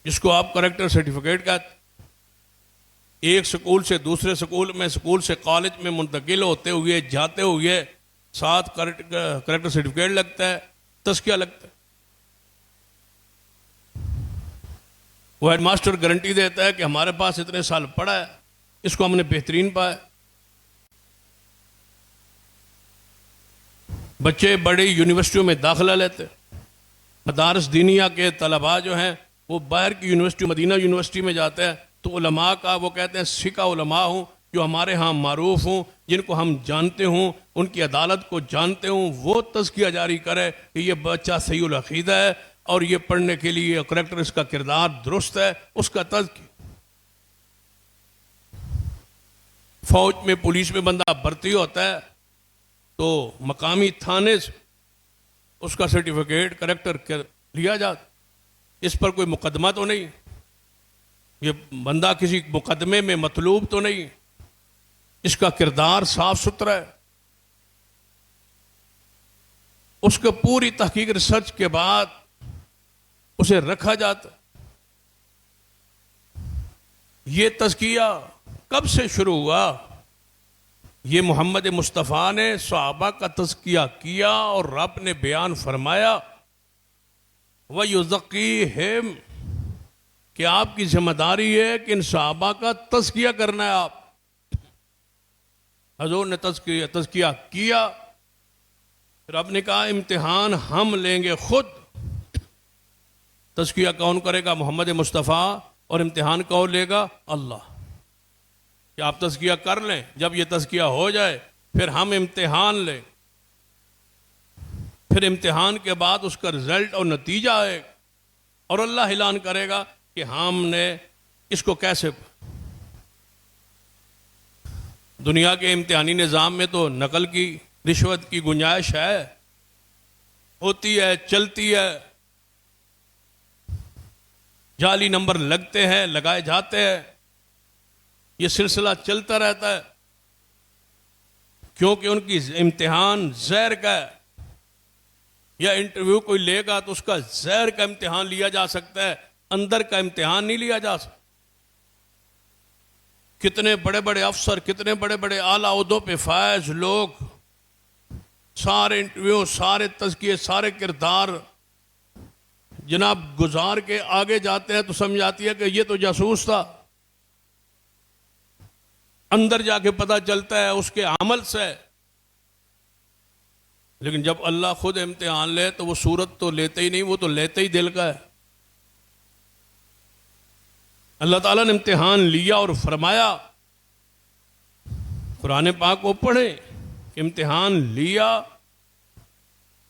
Speaker 1: जिसको आप करेक्टर सर्टिफिकेट कहते। एक स्कूल से दूसरे स्कूल में, स्कूल से कॉलेज में मुंतकिल होते हुए, जाते हुए साथ करेक्टर सर्टिफिकेट लगता है, तज़किया लगता है। वो हेडमास्टर गारंटी देता है कि हमारे पास इतने साल पढ़ा है, इसको हमने बेहतरीन पाया। बच्चे बड़ी यूनिवर्सिटियों में दाखिला लेते, मदारस दीनिया के तलबा जो हैं वो बाहर की यूनिवर्सिटी, मदीना यूनिवर्सिटी में जाते हैं, तो उलमा का वो कहते हैं सिका उलमा हूँ, जो हमारे यहाँ मारूफ हूँ, जिनको हम जानते हूँ, उनकी अदालत को जानते हूँ, वो तज़किया जारी करे कि ये बच्चा सही उल अक़ीदा है और ये पढ़ने के लिए करेक्टर, इसका किरदार दुरुस्त है, उसका तज़किया। फौज में, पुलिस में बंदा भर्ती होता है तो मकामी थाने से उसका सर्टिफिकेट करेक्टर लिया जाता। इस पर कोई मुकदमा तो नहीं, ये बंदा किसी मुकदमे में मतलूब तो नहीं, इसका किरदार साफ सुथरा है। उसको पूरी तहकीक रिसर्च के बाद उसे रखा जाता। ये तज़किया कब से शुरू हुआ? ये मोहम्मद मुस्तफ़ा ने सहाबा का तज़किया किया और रब ने बयान फरमाया व युज़क्कीहिम, कि आपकी जिम्मेदारी है कि इन सहाबा का तज़किया करना है। आप हजूर ने तज़किया किया, रब ने कहा इम्तिहान हम लेंगे खुद। तज़किया कौन करेगा? मोहम्मद मुस्तफ़ा। और इम्तिहान कौन लेगा? अल्लाह। कि आप तज़किया कर लें, जब ये तज़किया हो जाए फिर हम इम्तिहान लें, फिर इम्तिहान के बाद उसका रिजल्ट और नतीजा आएगा और अल्लाह ऐलान करेगा कि हमने इसको कैसे। दुनिया के इम्तिहानी निज़ाम में तो नकल की, रिश्वत की गुंजाइश है, होती है, चलती है, जाली नंबर लगते हैं, लगाए जाते हैं, ये सिलसिला चलता रहता है, क्योंकि उनकी इम्तिहान जहर का है। या इंटरव्यू कोई लेगा तो उसका जहर का इम्तिहान लिया जा सकता है, अंदर का इम्तिहान नहीं लिया जा सकता। कितने बड़े बड़े अफसर, कितने बड़े बड़े आला ओहदों पे फायज लोग, सारे इंटरव्यू, सारे तज़किए, सारे किरदार जनाब गुजार के आगे जाते हैं तो समझ आती है कि ये तो जासूस था। अंदर जाके पता चलता है उसके अमल से। लेकिन जब अल्लाह खुद इम्तिहान ले तो वो सूरत तो लेते ही नहीं, वो तो लेते ही दिल का है। अल्लाह ताला ने इम्तिहान लिया और फरमाया, कुरान पाक को पढ़े, इम्तिहान लिया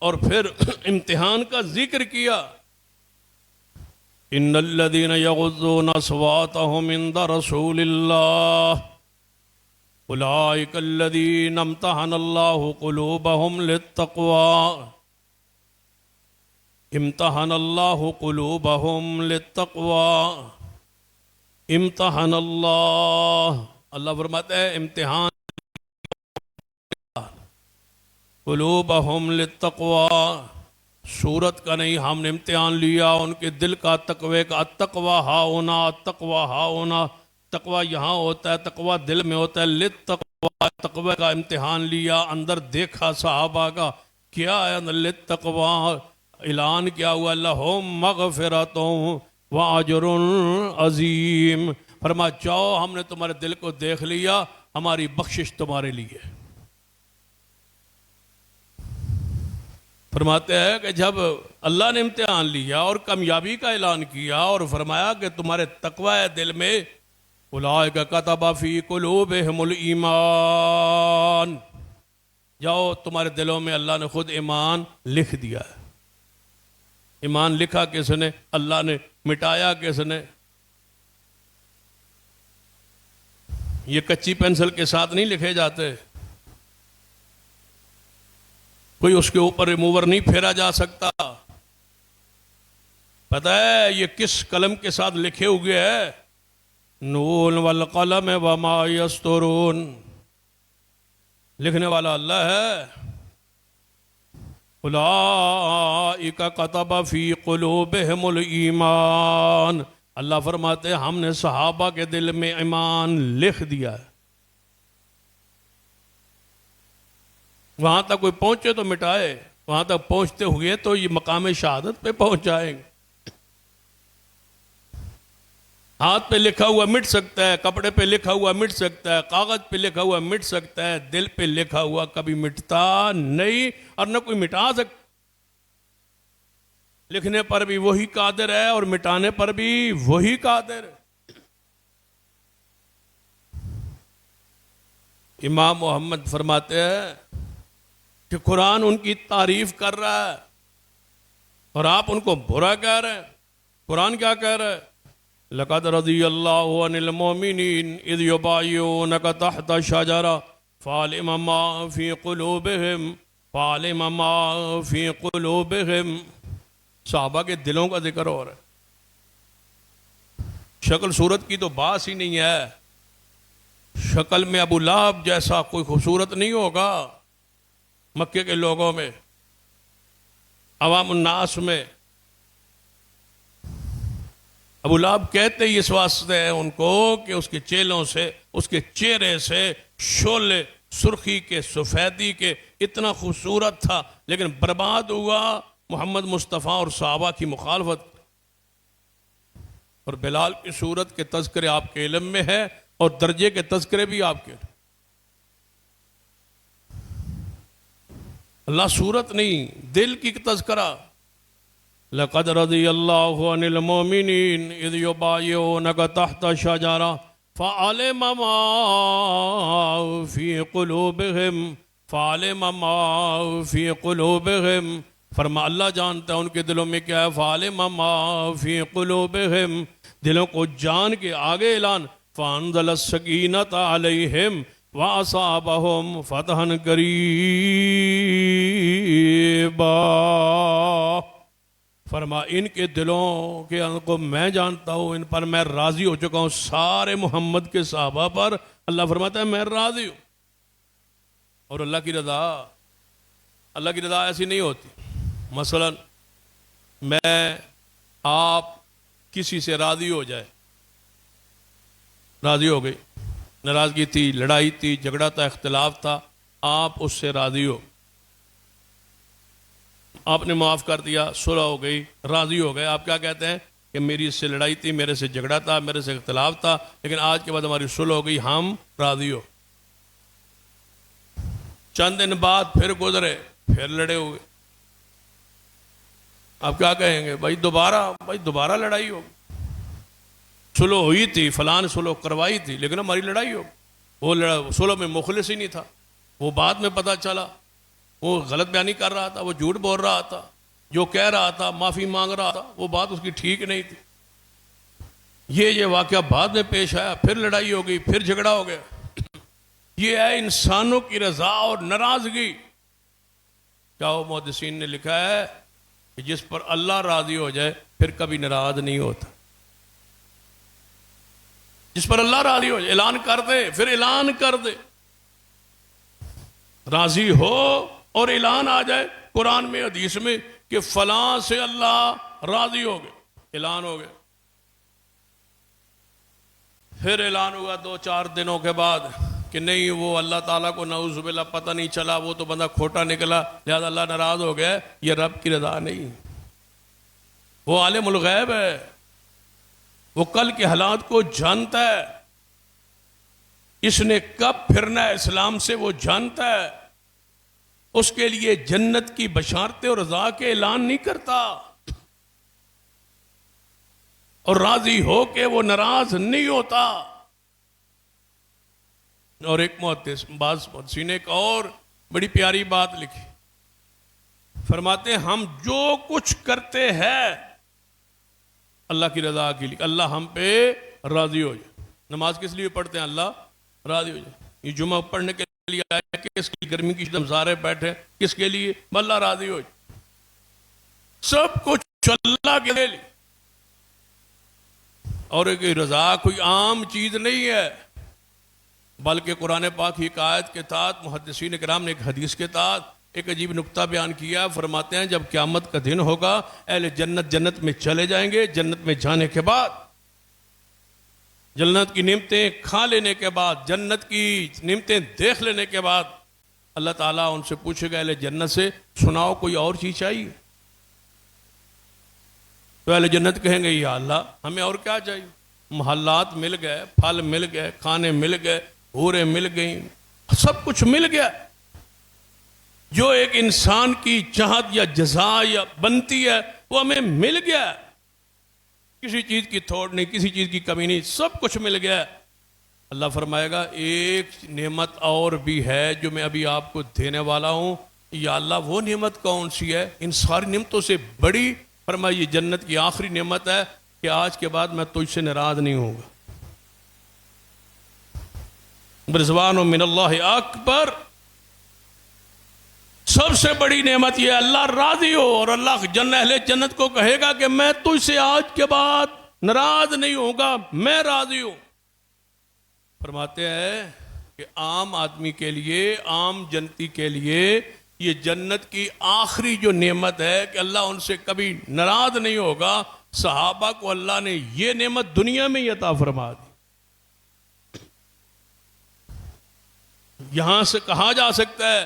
Speaker 1: और फिर इम्तिहान का जिक्र किया। इन्नल्लज़ीना यग़ुज़्ज़ूना अस्वातहुम इंदा रसूलिल्लाह उलाइकल्लज़ीना इम्तहनल्लाहु क़ुलूबहुम लित्तक़वा इम्तहनल्लाहु क़ुलूबहुम लित्तक़वा इम्तहनल्लाह। अल्लाह फरमाता है इम्तिहान क़ुलूबहुम लित्तक़वा, सूरत का नहीं, हमने इम्तिहान लिया उनके दिल का, तकवे का। तकवा हा होना, तकवा हा होना, तकवा यहाँ होता है, तकवा दिल में होता है। लित्तक़वा, तकवे का इम्तिहान लिया, अंदर देखा सहाबा का क्या है। लित्तक़वा ऐलान क्या हुआ, लहुम मग़फ़िरतुन व अजरुन अज़ीम। फरमा जाओ, हमने तुम्हारे दिल को देख लिया, हमारी बख्शिश तुम्हारे लिए। फरमाते हैं कि जब अल्लाह ने इम्तिहान लिया और कामयाबी का ऐलान किया और फरमाया कि तुम्हारे तकवा है दिल में, उलाइका कतबा फी कुलूबिहिमुल ईमान, जाओ तुम्हारे दिलों में अल्लाह ने खुद ईमान लिख दिया है। ईमान लिखा किसने? अल्लाह ने। मिटाया किसने? ये कच्ची पेंसिल के साथ नहीं लिखे जाते, कोई उसके ऊपर रिमूवर नहीं फेरा जा सकता। पता है ये किस कलम के साथ लिखे हुए है? नून वल कलम वमा यस्तुरून, लिखने वाला अल्लाह है। उलाइका कतबा फी कुलूबिहिमुल ईमान, अल्लाह फरमाते हैं हमने सहाबा के दिल में ईमान लिख दिया है। वहां तक कोई पहुंचे तो मिटाए, वहां तक पहुंचते हुए तो ये मकाम शहादत पे पहुंच जाएंगे। हाथ पे लिखा हुआ मिट सकता है, कपड़े पे लिखा हुआ मिट सकता है, कागज पे लिखा हुआ मिट सकता है, दिल पे लिखा हुआ कभी मिटता नहीं और न कोई मिटा सकता। लिखने पर भी वही कादिर है और मिटाने पर भी वही कादिर है। इमाम मोहम्मद फरमाते हैं कि कुरान उनकी तारीफ कर रहा है और आप उनको बुरा कह रहे हैं। कुरान क्या कह रहा है? लक़द रज़ियल्लाहु अनिल मोमिनीन इज़ युबाय्यूनका तहता शजरा फ़अलिम मा फ़ी क़ुलूबिहिम फ़अलिम मा फ़ी क़ुलूबिहिम। सहाबा के दिलों का जिक्र हो रहा है। शक्ल सूरत की तो बात ही नहीं है। शक्ल में अबू लहब जैसा कोई खूबसूरत नहीं होगा मक्के के लोगों में, अवाम उन्नास में। अबू लहब कहते ही इस वास्ते हैं उनको कि उसके चेलों से, उसके चेहरे से शोले सुर्खी के, सफेदी के, इतना खूबसूरत था, लेकिन बर्बाद हुआ मोहम्मद मुस्तफ़ा और सहाबा की मुखालफत। और बिलाल की सूरत के तज़किरे आपके इल्म में है और दर्जे के तज़किरे भी आपके। अल्लाह सूरत नहीं, दिल की तज़किरा। लक़द रज़ियल्लाहु अनिल मोमिनीन इज़ युबाय्यूनका तहता शजरा फ़अलिम मा फ़ी क़ुलूबिहिम फ़अलिम मा फ़ी क़ुलूबिहिम। फरमा अल्लाह जानता है उनके दिलों में क्या है। फ़अलिम मा फ़ी क़ुलूबिहिम, दिलों को जान के आगे ऐलान। फ़अंज़ल सकीनत अलैहिम व असाबहुम फ़तहन करीबा। फरमा इनके दिलों के को मैं जानता हूँ, इन पर मैं राजी हो चुका हूँ। सारे मोहम्मद के सहाबा पर अल्लाह फरमाता है मैं राजी हूँ। और अल्लाह की रजा ऐसी नहीं होती। मसलन मैं आप किसी से राजी हो जाए, राजी हो गई, नाराजगी थी, लड़ाई थी, झगड़ा था, इख्तिलाफ था, आप उससे राजी हो, आपने माफ कर दिया, सुलह हो गई, राजी हो गए। आप क्या कहते हैं कि मेरी इससे लड़ाई थी, मेरे से झगड़ा था, मेरे से इख्तिलाफ था, लेकिन आज के बाद हमारी सुलह हो गई, हम राजी हो। चंद दिन बाद फिर गुजरे, फिर लड़े हुए, आप क्या कहेंगे? भाई दोबारा लड़ाई हो, सुलह हुई थी, फलान सुलह करवाई थी, लेकिन हमारी लड़ाई हो। वो सुलह में मुखलिस ही नहीं था, वो बाद में पता चला वो गलत बयानी कर रहा था, वो झूठ बोल रहा था, जो कह रहा था माफी मांग रहा था, वो बात उसकी ठीक नहीं थी। ये वाकया बाद में पेश आया, फिर लड़ाई हो गई, फिर झगड़ा हो गया। ये है इंसानों की रजा और नाराजगी। क्या वो मुहद्दिसीन ने लिखा है कि जिस पर अल्लाह राजी हो जाए फिर कभी नाराज नहीं होता। जिस पर अल्लाह राजी हो जाए, ऐलान कर दे, फिर ऐलान कर दे, राजी हो और ऐलान आ जाए कुरान में, हदीस में कि फलां से अल्लाह राजी हो गए, ऐलान हो गया। फिर ऐलान हुआ 2-4 दिनों के बाद कि नहीं, वो अल्लाह ताला को नऊज़ुबिल्लाह पता नहीं चला, वो तो बंदा खोटा निकला, लिहाजा अल्लाह नाराज हो गया। ये रब की रजा नहीं, वो आलिमुल गैब है, वो कल के हालात को जानता है, इसने कब फिरना है इस्लाम से वो जानता है। उसके लिए जन्नत की बशारतें और रजा के ऐलान नहीं करता, और राजी हो के वो नाराज नहीं होता। और एक मुहद्दिस ने एक और बड़ी प्यारी बात लिखी, फरमाते हैं हम जो कुछ करते हैं अल्लाह की रजा के लिए, अल्लाह हम पे राजी हो जाए। नमाज किस लिए पढ़ते हैं? अल्लाह राजी हो जाए। ये जुमा पढ़ने के लिए आए, किसकी गर्मी की सारे बैठे, किसके लिए? अल्लाह राजी हो जाए। सब कुछ अल्लाह के लिए। और एक रजा कोई आम चीज नहीं है, बल्कि कुरान पाक की एक आयत के तहत मुहद्दिसीन किराम ने एक हदीस के तहत एक अजीब नुक्ता बयान किया। फरमाते हैं जब क़यामत का दिन होगा, अहले जन्नत जन्नत में चले जाएंगे, जन्नत में जाने के बाद, जन्नत की नेमतें खा लेने के बाद, जन्नत की नेमतें देख लेने के बाद, अल्लाह ताला उनसे पूछेगा अहले जन्नत से, सुनाओ कोई और चीज चाहिए? तो अहले जन्नत कहेंगे या अल्लाह हमें और क्या चाहिए? महल्लात मिल गए, फल मिल गए, खाने मिल गए, हूरें मिल गई, सब कुछ मिल गया। जो एक इंसान की चाहत या जज़ा या बनती है वो हमें मिल गया। किसी चीज की थोड़ नहीं, किसी चीज की कमी नहीं, सब कुछ मिल गया। अल्लाह फरमाएगा एक नेमत और भी है जो मैं अभी आपको देने वाला हूं। या अल्लाह वो नेमत कौन सी है? इन सारी नेमतों से बड़ी फरमाई ये जन्नत की आखिरी नेमत है कि आज के बाद मैं तुझसे नाराज नहीं होऊंगा। रिज़वानुम मिनल्लाहि अकबर, सबसे बड़ी नेमत यह अल्लाह राजी हो। और अल्लाह अहले जन्नत को कहेगा कि मैं तुझसे आज के बाद नाराज नहीं होऊंगा, मैं राजी हूं। फरमाते हैं कि आम आदमी के लिए, आम जनती के लिए ये जन्नत की आखिरी जो नेमत है कि अल्लाह उनसे कभी नाराज नहीं होगा। सहाबा को अल्लाह ने ये नेमत दुनिया में ही अता फरमा दी। यहां से कहा जा सकता है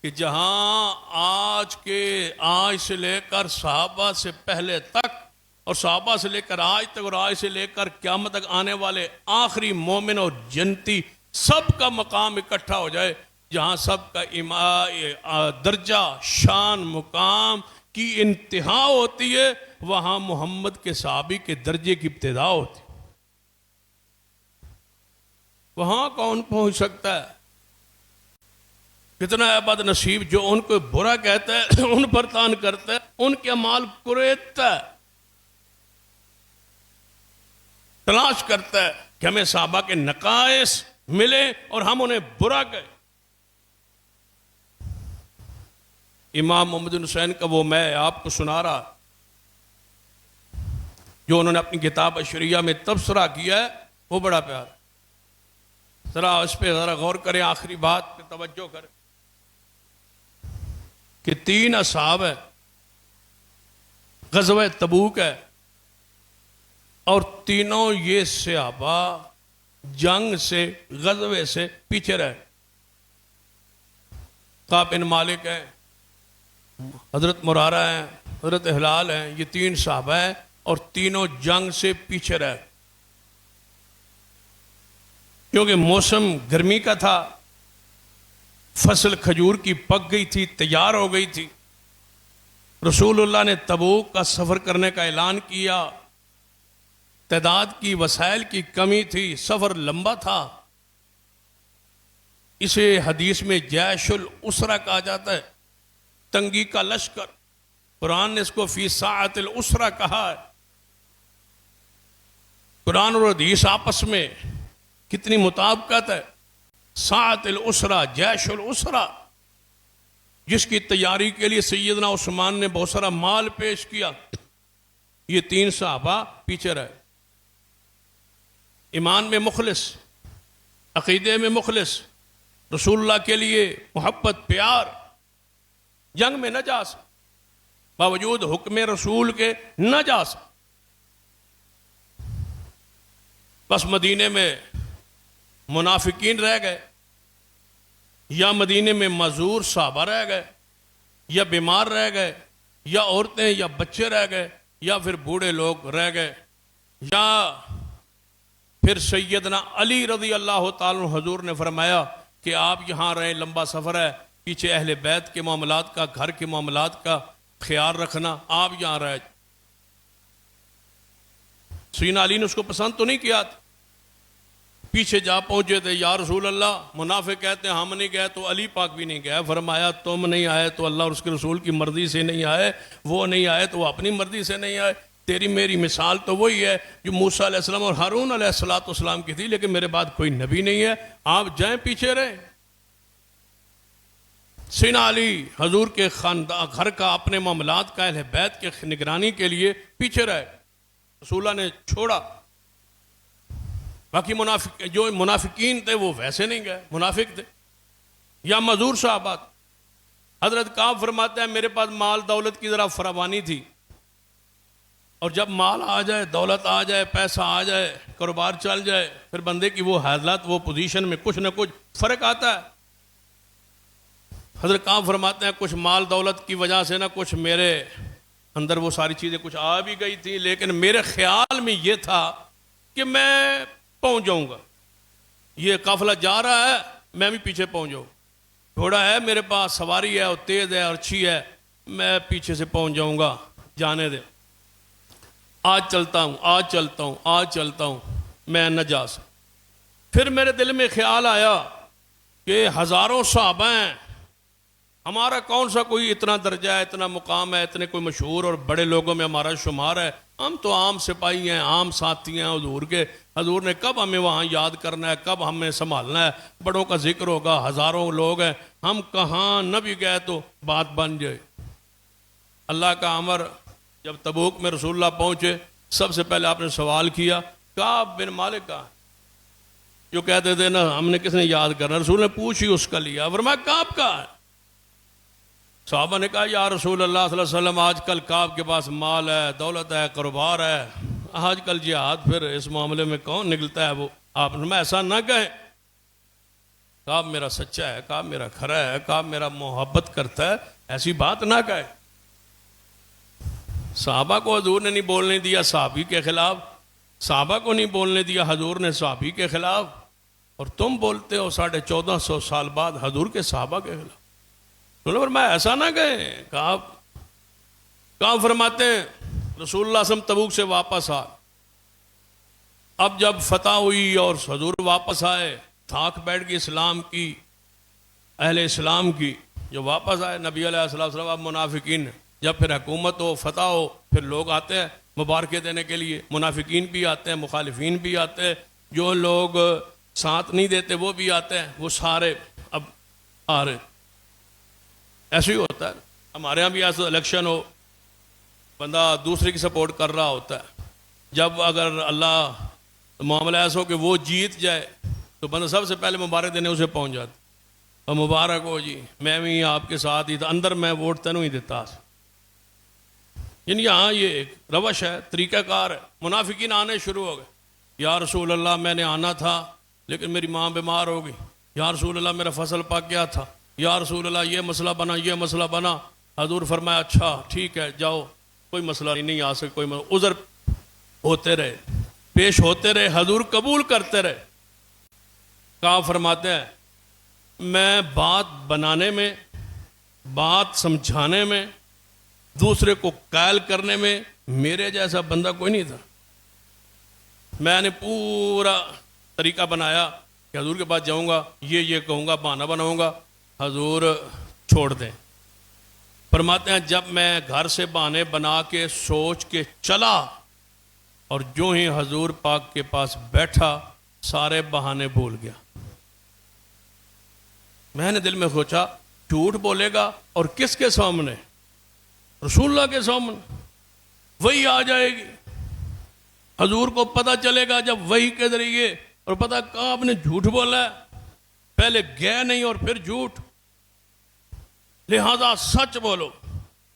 Speaker 1: कि जहां आज से लेकर सहाबा से पहले तक और सहाबा से लेकर आज तक और आज से लेकर क़यामत तक आने वाले आखिरी मोमिन और जनती सबका मकाम इकट्ठा हो जाए, जहां सबका दर्जा, शान, मुकाम की इंतहा होती है, वहां मोहम्मद के सहाबी के दर्जे की इब्तिदा होती है। वहां कौन पहुंच सकता है? कितना है बदनसीब जो उनको बुरा कहता है, उन पर तान करता है, उनके अमाल कुरेदता है, तलाश करता है कि हमें साहबा के नकाइस मिले और हम उन्हें बुरा कहें। इमाम मोहम्मद हुसैन का वो मैं आपको सुना रहा, जो उन्होंने अपनी किताब अशरिया में तबसरा किया है, वो बड़ा प्यार। जरा इस पर जरा गौर करें, आखिरी बात पे तवज्जो करें कि 3 असहाब है, ग़ज़वा तबूक है, और तीनों ये सहाबा जंग से, ग़ज़वे से पीछे रहे। काब बिन मालिक है, हजरत मुरारा हैं, हजरत हिलाल हैं, ये 3 सहाबा हैं और तीनों जंग से पीछे रहे, क्योंकि मौसम गर्मी का था, फसल खजूर की पक गई थी, तैयार हो गई थी। रसूलुल्लाह ने तबूक का सफर करने का ऐलान किया, तादाद की वसाइल की कमी थी, सफर लंबा था। इसे हदीस में जैशुल उसरा कहा जाता है, तंगी का लश्कर। कुरान ने इसको फी साअतिल उसरा कहा है। कुरान और हदीस आपस में कितनी मुताबिकत है। साअतिल उसरा, जैशुल उसरा, जिसकी तैयारी के लिए सैयदना उस्मान ने बहुत सारा माल पेश किया। ये 3 सहाबा पीछे रहे। ईमान में मुखलिस, अकीदे में मुखलिस, रसूलुल्लाह के लिए मोहब्बत, प्यार, जंग में न जा सके, बावजूद हुक्म रसूल के न जा सके। बस मदीने में मुनाफिकीन रह गए, या मदीने में मजूर साहबा रह गए, या बीमार रह गए, या औरतें या बच्चे रह गए, या फिर बूढ़े लोग रह गए, या फिर सैयदना अली रज़ी अल्लाह ताला हुजूर ने फरमाया कि आप यहाँ रहें, लंबा सफ़र है, पीछे अहले बैत के मामलात का, घर के मामलात का ख्याल रखना, आप यहाँ रहे। सैयदना अली ने उसको पसंद तो नहीं किया, पीछे जा पहुंचे थे। या रसूल अल्लाह, मुनाफिक कहते हैं हम नहीं गए, तो अली पाक भी नहीं गए। फरमाया तुम नहीं आए तो अल्लाह और उसके रसूल की मर्जी से नहीं आए, वो नहीं आए तो वो अपनी मर्जी से नहीं आए। तेरी मेरी मिसाल तो वही है जो मूसा अलैहिस्सलाम और हारून अलैहिस्सलाम की थी, लेकिन मेरे बाद कोई नबी नहीं है, आप जाएं पीछे रहे। सैयदना अली हजूर के खानदान घर का, अपने मामलात का, अहले बैत के निगरानी के लिए पीछे रहे। रसूलुल्लाह ने छोड़ा। बाकी मुनाफिक, जो मुनाफिकीन थे वो वैसे नहीं गए, मुनाफिक थे। या मजूर साहबात, हजरत काब फरमाते हैं मेरे पास माल दौलत की जरा फरावानी थी, और जब माल आ जाए, दौलत आ जाए, पैसा आ जाए, कारोबार चल जाए, फिर बंदे की वो हालत, वो पोजीशन में कुछ ना कुछ फर्क आता है। हजरत काब फरमाते हैं कुछ माल दौलत की वजह से ना कुछ मेरे अंदर वो सारी चीज़ें कुछ आ भी गई थी, लेकिन मेरे ख्याल में ये था कि मैं पहुंच जाऊंगा, ये काफिला जा रहा है, मैं भी पीछे पहुंच जाऊँ, घोड़ा है मेरे पास, सवारी है, और तेज है और अच्छी है, मैं पीछे से पहुंच जाऊंगा, जाने दे, आज चलता हूं, आज चलता हूं, आज चलता हूं, मैं न जा सकता। फिर मेरे दिल में ख्याल आया कि हजारों सहाबा हैं, हमारा कौन सा कोई इतना दर्जा है, इतना मुकाम है, इतने कोई मशहूर और बड़े लोगों में हमारा शुमार है, हम तो आम सिपाही हैं, आम साथी हैं हुजूर के। हुजूर ने कब हमें वहाँ याद करना है, कब हमें संभालना है, बड़ों का जिक्र होगा, हजारों लोग हैं, हम कहाँ न भी गए तो बात बन जाए। अल्लाह का अमर, जब तबूक में रसूलुल्लाह पहुंचे, सबसे पहले आपने सवाल किया काब बिन मालिक का, जो कहते थे ना हमने किसने याद करना, रसूल ने पूछ ही उसका लिया, फरमाया काब का है। साहबा ने कहा या रसूल अल्लाह सल्लल्लाहु अलैहि वसल्लम आजकल काब के पास माल है, दौलत है, कारोबार है, आजकल जिहाद, फिर इस मामले में कौन निकलता है वो, आप मैं ऐसा ना कहें, काब मेरा सच्चा है, काब मेरा खरा है, काब मेरा मोहब्बत करता है, ऐसी बात ना कहे। साहबा को हजूर ने नहीं बोलने दिया सहाबी के खिलाफ, साहबा को नहीं बोलने दिया हजूर ने सहाबी के खिलाफ, और तुम बोलते हो 1450 साल बाद हजूर के साहबा के खिलाफ। तो मैं ऐसा ना कहे। कहाँ फरमाते हैं रसूलुल्लाह सम तबूक से वापस आ, अब जब फतह हुई और हजूर वापस आए, थाक बैठ गई इस्लाम की, अहले इस्लाम की, जो वापस आए नबी अलैहिस्सलाम, अब मुनाफिकीन, जब फिर हुकूमत हो, फतह हो, फिर लोग आते हैं मुबारकें देने के लिए, मुनाफिकीन भी आते हैं, मुखालिफिन भी आते हैं, जो लोग साथ नहीं देते वो भी आते हैं, वो सारे अब आ रहे। ऐसे ही होता है हमारे यहाँ भी, ऐसा इलेक्शन हो, बंदा दूसरे की सपोर्ट कर रहा होता है, जब अगर अल्लाह मामला ऐसा हो कि वो जीत जाए तो बंदा सबसे पहले मुबारक देने उसे पहुंच जाता, और मुबारक हो जी, मैं भी आपके साथ ही था, अंदर मैं वोट तेनों ही देता। यानी यहाँ ये एक रवश है, तरीक़ाकार है। मुनाफिकीन आने शुरू हो गए, या रसूल अल्लाह मैंने आना था लेकिन मेरी माँ बीमार हो गई, या रसूल अल्लाह मेरा फसल पक गया था, या रसूल अल्लाह ये मसला बना, ये मसला बना। हजूर फरमाया अच्छा ठीक है जाओ, कोई मसला नहीं आ सके, कोई उज़र होते रहे, पेश होते रहे, हजूर कबूल करते रहे। कहा फरमाते हैं मैं बात बनाने में, बात समझाने में, दूसरे को कायल करने में मेरे जैसा बंदा कोई नहीं था। मैंने पूरा तरीका बनाया कि हजूर के पास जाऊंगा, ये कहूंगा, बहाना बनाऊंगा, हजूर छोड़ दें। फरमाते हैं जब मैं घर से बहाने बना के सोच के चला और जो ही हजूर पाक के पास बैठा, सारे बहाने भूल गया। मैंने दिल में सोचा झूठ बोलेगा और किसके सामने? रसूलुल्लाह के सामने। वही आ जाएगी, हजूर को पता चलेगा जब वही के जरिए, और पता कहाँ आपने झूठ बोला है, पहले गए नहीं और फिर झूठ, लिहाजा सच बोलो।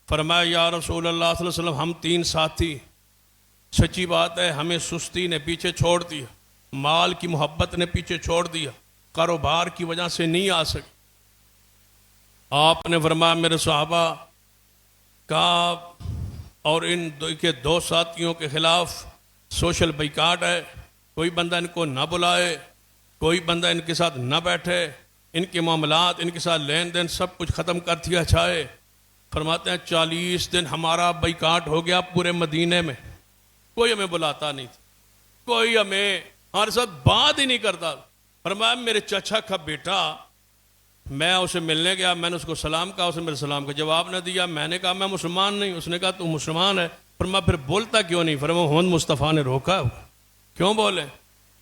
Speaker 1: फरमाया या रसूल अल्लाह सल्लल्लाहु अलैहि वसल्लम हम तीन साथी, सच्ची बात है हमें सुस्ती ने पीछे छोड़ दिया, माल की मोहब्बत ने पीछे छोड़ दिया, कारोबार की वजह से नहीं आ सके। आपने फरमाया मेरे सहाबा का और इन के दो साथियों के खिलाफ सोशल बाइकाट है, कोई बंदा इनको ना बुलाए, कोई बंदा इनके साथ ना बैठे, इनके मामलात, इनके साथ लेन देन सब कुछ ख़त्म कर दिया जाए। फरमाते हैं 40 दिन हमारा बाइकाट हो गया पूरे मदीने में, कोई हमें बुलाता नहीं था, कोई हमें हमारे साथ बात ही नहीं करता। फरमाया मेरे चाचा का बेटा, मैं उसे मिलने गया, मैंने उसको सलाम कहा, उसने मेरे सलाम का जवाब न दिया। मैंने कहा मैं मुसलमान नहीं, उसने कहा तू मुसलमान है। फरमाया फिर बोलता क्यों नहीं? फरमाया मोहम्मद मुस्तफ़ा ने रोका, क्यों बोले?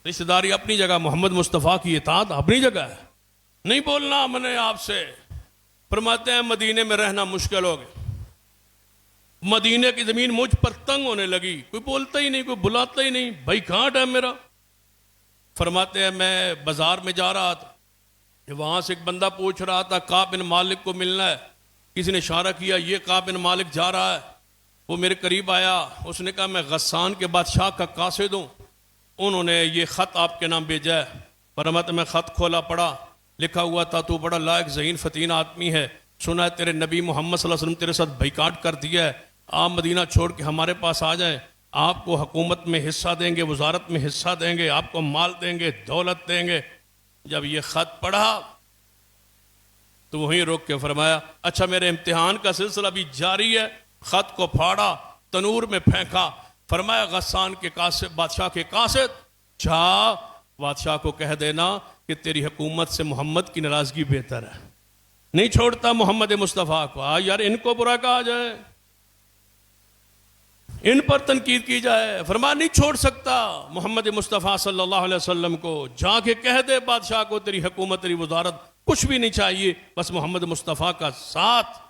Speaker 1: रिश्तेदारी अपनी जगह, मोहम्मद मुस्तफ़ा की इताअत अपनी जगह है, नहीं बोलना मैंने आपसे। फरमाते हैं मदीने में रहना मुश्किल हो गया, मदीने की ज़मीन मुझ पर तंग होने लगी, कोई बोलता ही नहीं, कोई बुलाता ही नहीं, भाई कहाँ है मेरा। फरमाते हैं मैं बाजार में जा रहा था, वहां से एक बंदा पूछ रहा था काब बिन मालिक को मिलना है, किसी ने इशारा किया ये काब बिन मालिक जा रहा है। वो मेरे करीब आया, उसने कहा मैं गस्सान के बादशाह का कासिद हूँ, उन्होंने ये ख़त आपके नाम भेजा है। फरमाते मैं ख़त खोला, पढ़ा, लिखा हुआ था तू बड़ा लायक ज़हीन फतीन आदमी है, सुना है तेरे नबी मोहम्मद सल्लल्लाहु अलैहि वसल्लम तेरे साथ बाइकाट कर दिया है, आप मदीना छोड़ के हमारे पास आ जाएं, आपको हुकूमत में हिस्सा देंगे, वजारत में हिस्सा देंगे, आपको माल देंगे, दौलत देंगे। जब ये ख़त पढ़ा तो वहीं रोक के फरमाया अच्छा मेरे इम्तिहान का सिलसिला भी जारी है। ख़त को फाड़ा, तनूर में फेंका, फरमाया गस्सान के कासिद, बादशाह के कासिद, जा बादशाह को कह देना कि तेरी हुकूमत से मोहम्मद की नाराज़गी बेहतर है। नहीं छोड़ता मोहम्मद मुस्तफ़ा को। यार इनको बुरा कहा जाए, इन पर तनकीद की जाए, फरमाया नहीं छोड़ सकता मोहम्मद मुस्तफ़ा सल्लल्लाहु अलैहि वसल्लम को। जाके कह दे बादशाह को तेरी हुकूमत, तेरी वजारत कुछ भी नहीं चाहिए, बस मोहम्मद मुस्तफ़ा का साथ।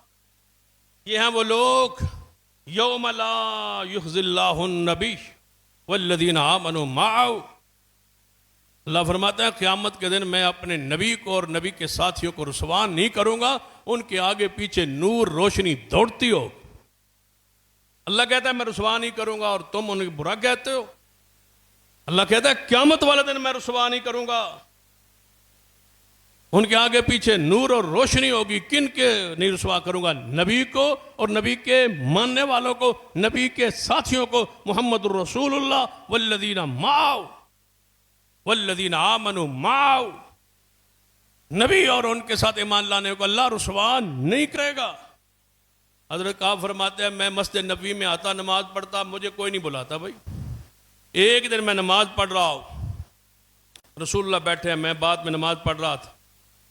Speaker 1: ये हैं वो लोग यौम ला युख़्ज़िल्लाहु नबी वल्लज़ीना आमनू मअहू। अल्लाह फरमाता है क़यामत के दिन मैं अपने नबी को और नबी के साथियों को रुसवा नहीं करूंगा, उनके आगे पीछे नूर रोशनी दौड़ती हो। अल्लाह कहता है मैं रुसवा नहीं करूंगा और तुम उन्हें बुरा कहते हो। अल्लाह कहता है क़यामत वाले दिन मैं रुसवा नहीं करूंगा, उनके आगे पीछे नूर और रोशनी होगी। किन के नहीं रुसवा करूंगा? नबी को और नबी के मानने वालों को, नबी के साथियों को। मोहम्मदुर रसूलुल्लाह वल्लज़ीना माअहू वल्लज़ीना आमनू मअहू, नबी और उनके साथ ईमान लाने को अल्लाह रुसवा नहीं करेगा। हज़रत काब फरमाते हैं मैं मस्जिद नबी में आता, नमाज पढ़ता, मुझे कोई नहीं बुलाता भाई, एक दिन मैं नमाज पढ़ रहा हूँ, रसूलुल्लाह बैठे हैं, मैं बाद में नमाज पढ़ रहा था।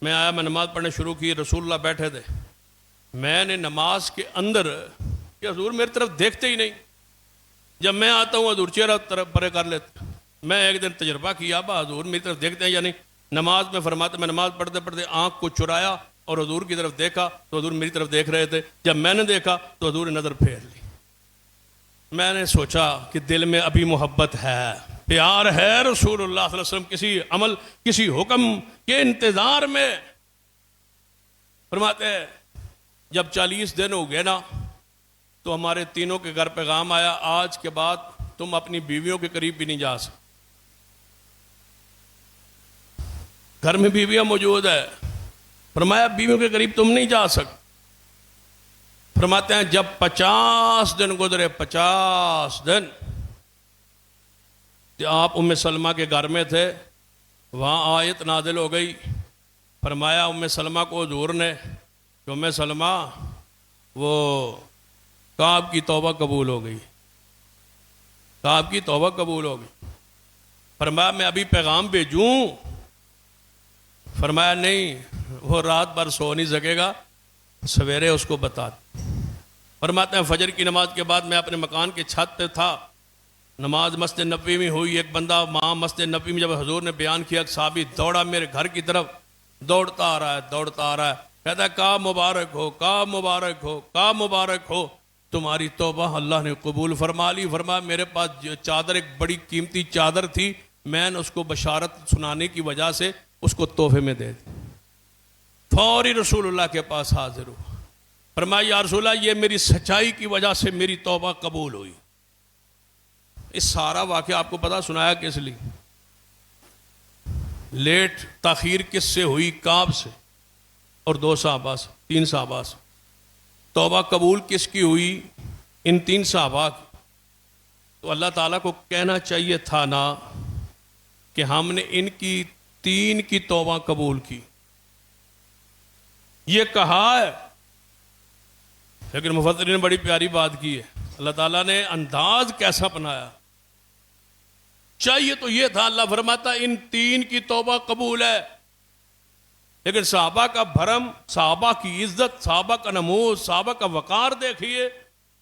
Speaker 1: मैं आया, मैं नमाज पढ़ने शुरू की, रसूलुल्लाह बैठे थे। मैंने नमाज के अंदर कि हजूर मेरी तरफ देखते ही नहीं, जब मैं आता हूँ हजूर चेहरा तरफ परे कर लेते। मैं एक दिन तजर्बा किया, हजूर मेरी तरफ देखते हैं या नहीं। नमाज में फरमाते, मैं नमाज पढ़ते पढ़ते आँख को चुराया और हजूर की तरफ देखा तो हजूर मेरी तरफ देख रहे थे। जब मैंने देखा तो हजूर ने नज़र फेर ली। मैंने सोचा कि दिल में अभी मोहब्बत है, प्यार है रसूलुल्लाह सल्लल्लाहु अलैहि वसल्लम, किसी अमल किसी हुक्म के इंतजार में। फरमाते हैं जब 40 दिन हो गए ना, तो हमारे तीनों के घर पैगाम आया, आज के बाद तुम अपनी बीवियों के करीब भी नहीं जा सकते। घर में बीवियां मौजूद है, फरमाया बीवियों के करीब तुम नहीं जा सकते। फरमाते हैं जब 50 दिन गुजरे, 50 दिन, तो आप उम्मे सलमा के घर में थे, वहाँ आयत नादिल हो गई। फरमाया उम्मे सलमा को हुजूर ने कि उम्मे सलमा वो काब की तौबा कबूल हो गई, काब की तौबा कबूल हो गई। फरमाया मैं अभी पैगाम भेजूं? फरमाया नहीं, वो रात भर सो नहीं सकेगा, सवेरे उसको बता। फरमाते हैं फजर की नमाज के बाद मैं अपने मकान के छत पे था, नमाज मस्जिद नबी में हुई। एक बंदा वहाँ मस्जिद नबी में जब हजूर ने बयान किया, साहबी दौड़ा मेरे घर की तरफ, दौड़ता आ रहा है, दौड़ता आ रहा है, कहता है का मुबारक हो, का मुबारक हो, का मुबारक हो, तुम्हारी तौबा अल्लाह ने कबूल फरमा ली। फरमाया मेरे पास चादर, एक बड़ी कीमती चादर थी, मैंने उसको बशारत सुनाने की वजह से उसको तोहफे में दे दी। फौरी रसूलुल्लाह के पास हाजिर हुआ, फरमाया या रसूलल्लाह ये मेरी सच्चाई की वजह से मेरी तौबा कबूल हुई। इस सारा वाक़या आपको पता सुनाया किस लिए? लेट ताखीर किससे हुई? काब से और 2 साहबा से, 3 साहबा से। तौबा कबूल किसकी हुई? इन 3 साहबा की। तो अल्लाह ताला को कहना चाहिए था ना कि हमने इनकी 3 की तौबा कबूल की। ये कहा है, लेकिन मुफस्सिरीन ने बड़ी प्यारी बात की है। अल्लाह ताला ने अंदाज कैसा बनाया, चाहिए तो ये था, अल्लाह फरमाता इन 3 की तौबा कबूल है, लेकिन साहबा का भरम, साहबा की इज्जत, साहबा का नमूज, साहबा का वकार देखिए।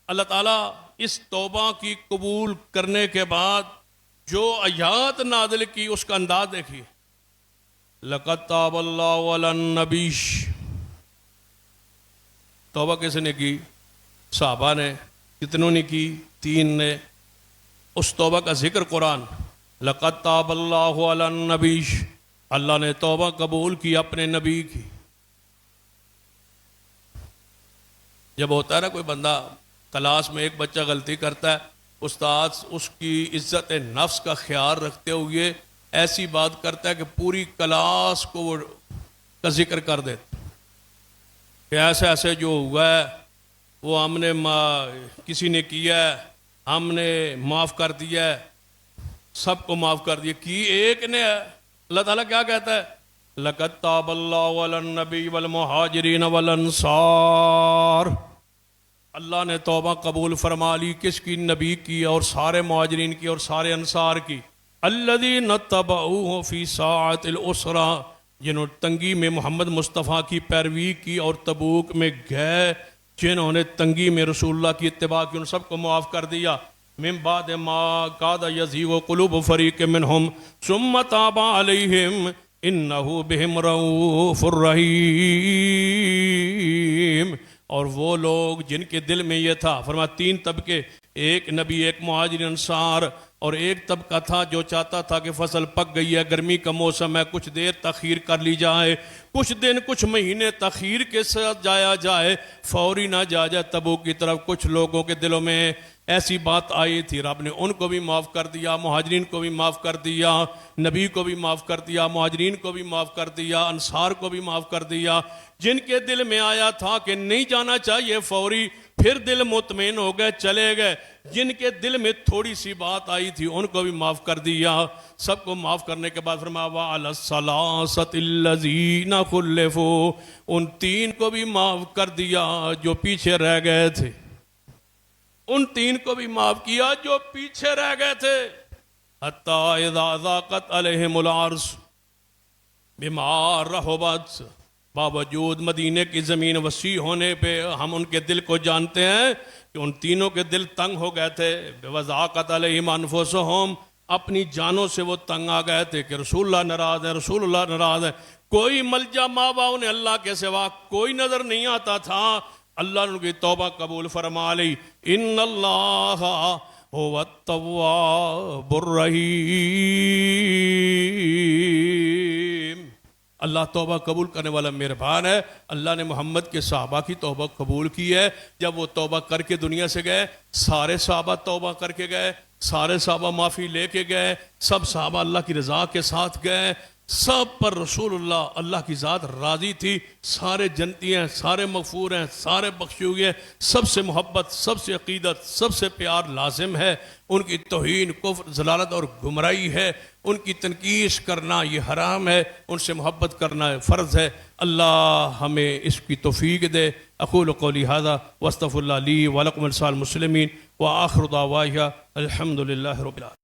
Speaker 1: अल्लाह ताला इस तौबा की कबूल करने के बाद जो आयात नाज़िल की उसका अंदाज देखिए। लक़द ताबल्लाहु अलन नबीश, तौबा किसने की? साहबा ने। कितनों ने की? 3 ने। उस तौबा का जिक्र कुरान, लक़द ताबल्लाहु अलन नबीश, अल्लाह ने तौबा कबूल की अपने नबी की। जब होता है ना कोई बंदा क्लास में, एक बच्चा गलती करता है, उस्ताद उसकी इज्जत नफ्स का ख्याल रखते हुए ऐसी बात करता है कि पूरी क्लास को वो का जिक्र कर देता कि ऐसे ऐसे जो हुआ है वो हमने किसी ने किया है, हमने माफ़ कर दिया है, सबको माफ़ कर दिया, कि एक ने है। अल्लाह ताला क्या कहता है? लक़द ताबल्लाहु अलन नबी वल मुहाजिरीन वल अंसार, अल्लाह ने तौबा कबूल फरमा ली किसकी? नबी की और सारे मुहाजिरीन की और सारे अंसार की। अल्लज़ीना तबऊहु फी साअतिल उसरा, जिन्होंने तंगी में मोहम्मद मुस्तफ़ा की पैरवी की और तबूक में गए, जिन्होंने तंगी में रसूलुल्लाह की इत्तिबा की, उन सबको माफ़ कर दिया। मिन बाद मा कादा यज़ीगु कुलूबु फ़रीक़िम मिनहुम सुम्मा ताबा अलैहिम इन्नहु बिहिम रऊफ़ुर रहीम। और वो लोग जिनके दिल में ये था, फरमा 3 तबके, एक नबी, एक मुहाजिर अंसार, और एक तबका था जो चाहता था कि फसल पक गई है, गर्मी का मौसम है, कुछ देर तखीर कर ली जाए, कुछ दिन कुछ महीने तखीर के साथ जाया जाए, फौरी ना जाया जाए तबूक की तरफ। कुछ लोगों के दिलों में ऐसी बात आई थी, रब ने उनको भी माफ़ कर दिया, मुहाजिरीन को भी माफ़ कर दिया, नबी को भी माफ़ कर दिया, मुहाजिरीन को भी माफ़ कर दिया, अंसार को भी माफ़ कर दिया। जिनके दिल में आया था कि नहीं जाना चाहिए, फौरी फिर दिल मुतमईन हो गए, चले गए। जिनके दिल में थोड़ी सी बात आई थी उनको भी माफ़ कर दिया। सबको माफ़ करने के बाद फरमाया व अला सलासतिल्लज़ीना खुल्लिफू, उन 3 को भी माफ़ कर दिया जो पीछे रह गए थे। उन 3 को भी माफ़ किया जो पीछे रह गए थे। हत्ता इज़ा ज़ाक़त अलैहिमुल अर्ज़ बिमा रहबत, बावजूद मदीने की ज़मीन वसी होने पे हम उनके दिल को जानते हैं कि उन तीनों के दिल तंग हो गए थे। वज़ाक़त अलैहिम अनफुसुहुम, अपनी जानों से वो तंग आ गए थे कि रसूलुल्लाह नाराज़ है, रसूलुल्लाह नाराज़ है। कोई मलजा मावा उन्हें अल्लाह के सिवा कोई नज़र नहीं आता था। अल्लाह ने उनकी तौबा कबूल फरमा ली। इन्नल्लाह हुवा तव्वाबुर रहीम, अल्लाह तौबा कबूल करने वाला मेहरबान है। अल्लाह ने मोहम्मद के सहाबा की तौबा कबूल की है। जब वो तौबा करके दुनिया से गए, सारे सहाबा तौबा करके गए, सारे सहाबा माफ़ी लेके गए, सब सहाबा अल्लाह की रज़ा के साथ गए। सब पर रसूलुल्लाह अल्लाह की ज़ात राज़ी थी। सारे जन्नती हैं, सारे मगफूर हैं, सारे बख्शे हुए हैं। सबसे मोहब्बत, सबसे अकीदत, सबसे प्यार लाजिम है। उनकी तौहीन, कुफ्र, ज़लालत और गुमराही है। उनकी तनकीस करना ये हराम है, उनसे मोहब्बत करना फ़र्ज़ है। अल्लाह हमें इसकी तौफ़ीक दे। अक़ूलु क़ौली हाज़ा वस्तग़फ़िरुल्लाह ली व लकुम वलिसाइरिल मुस्लिमीन व आख़िरु दावाना अल्हम्दुलिल्लाहि रब्बिल आलमीन।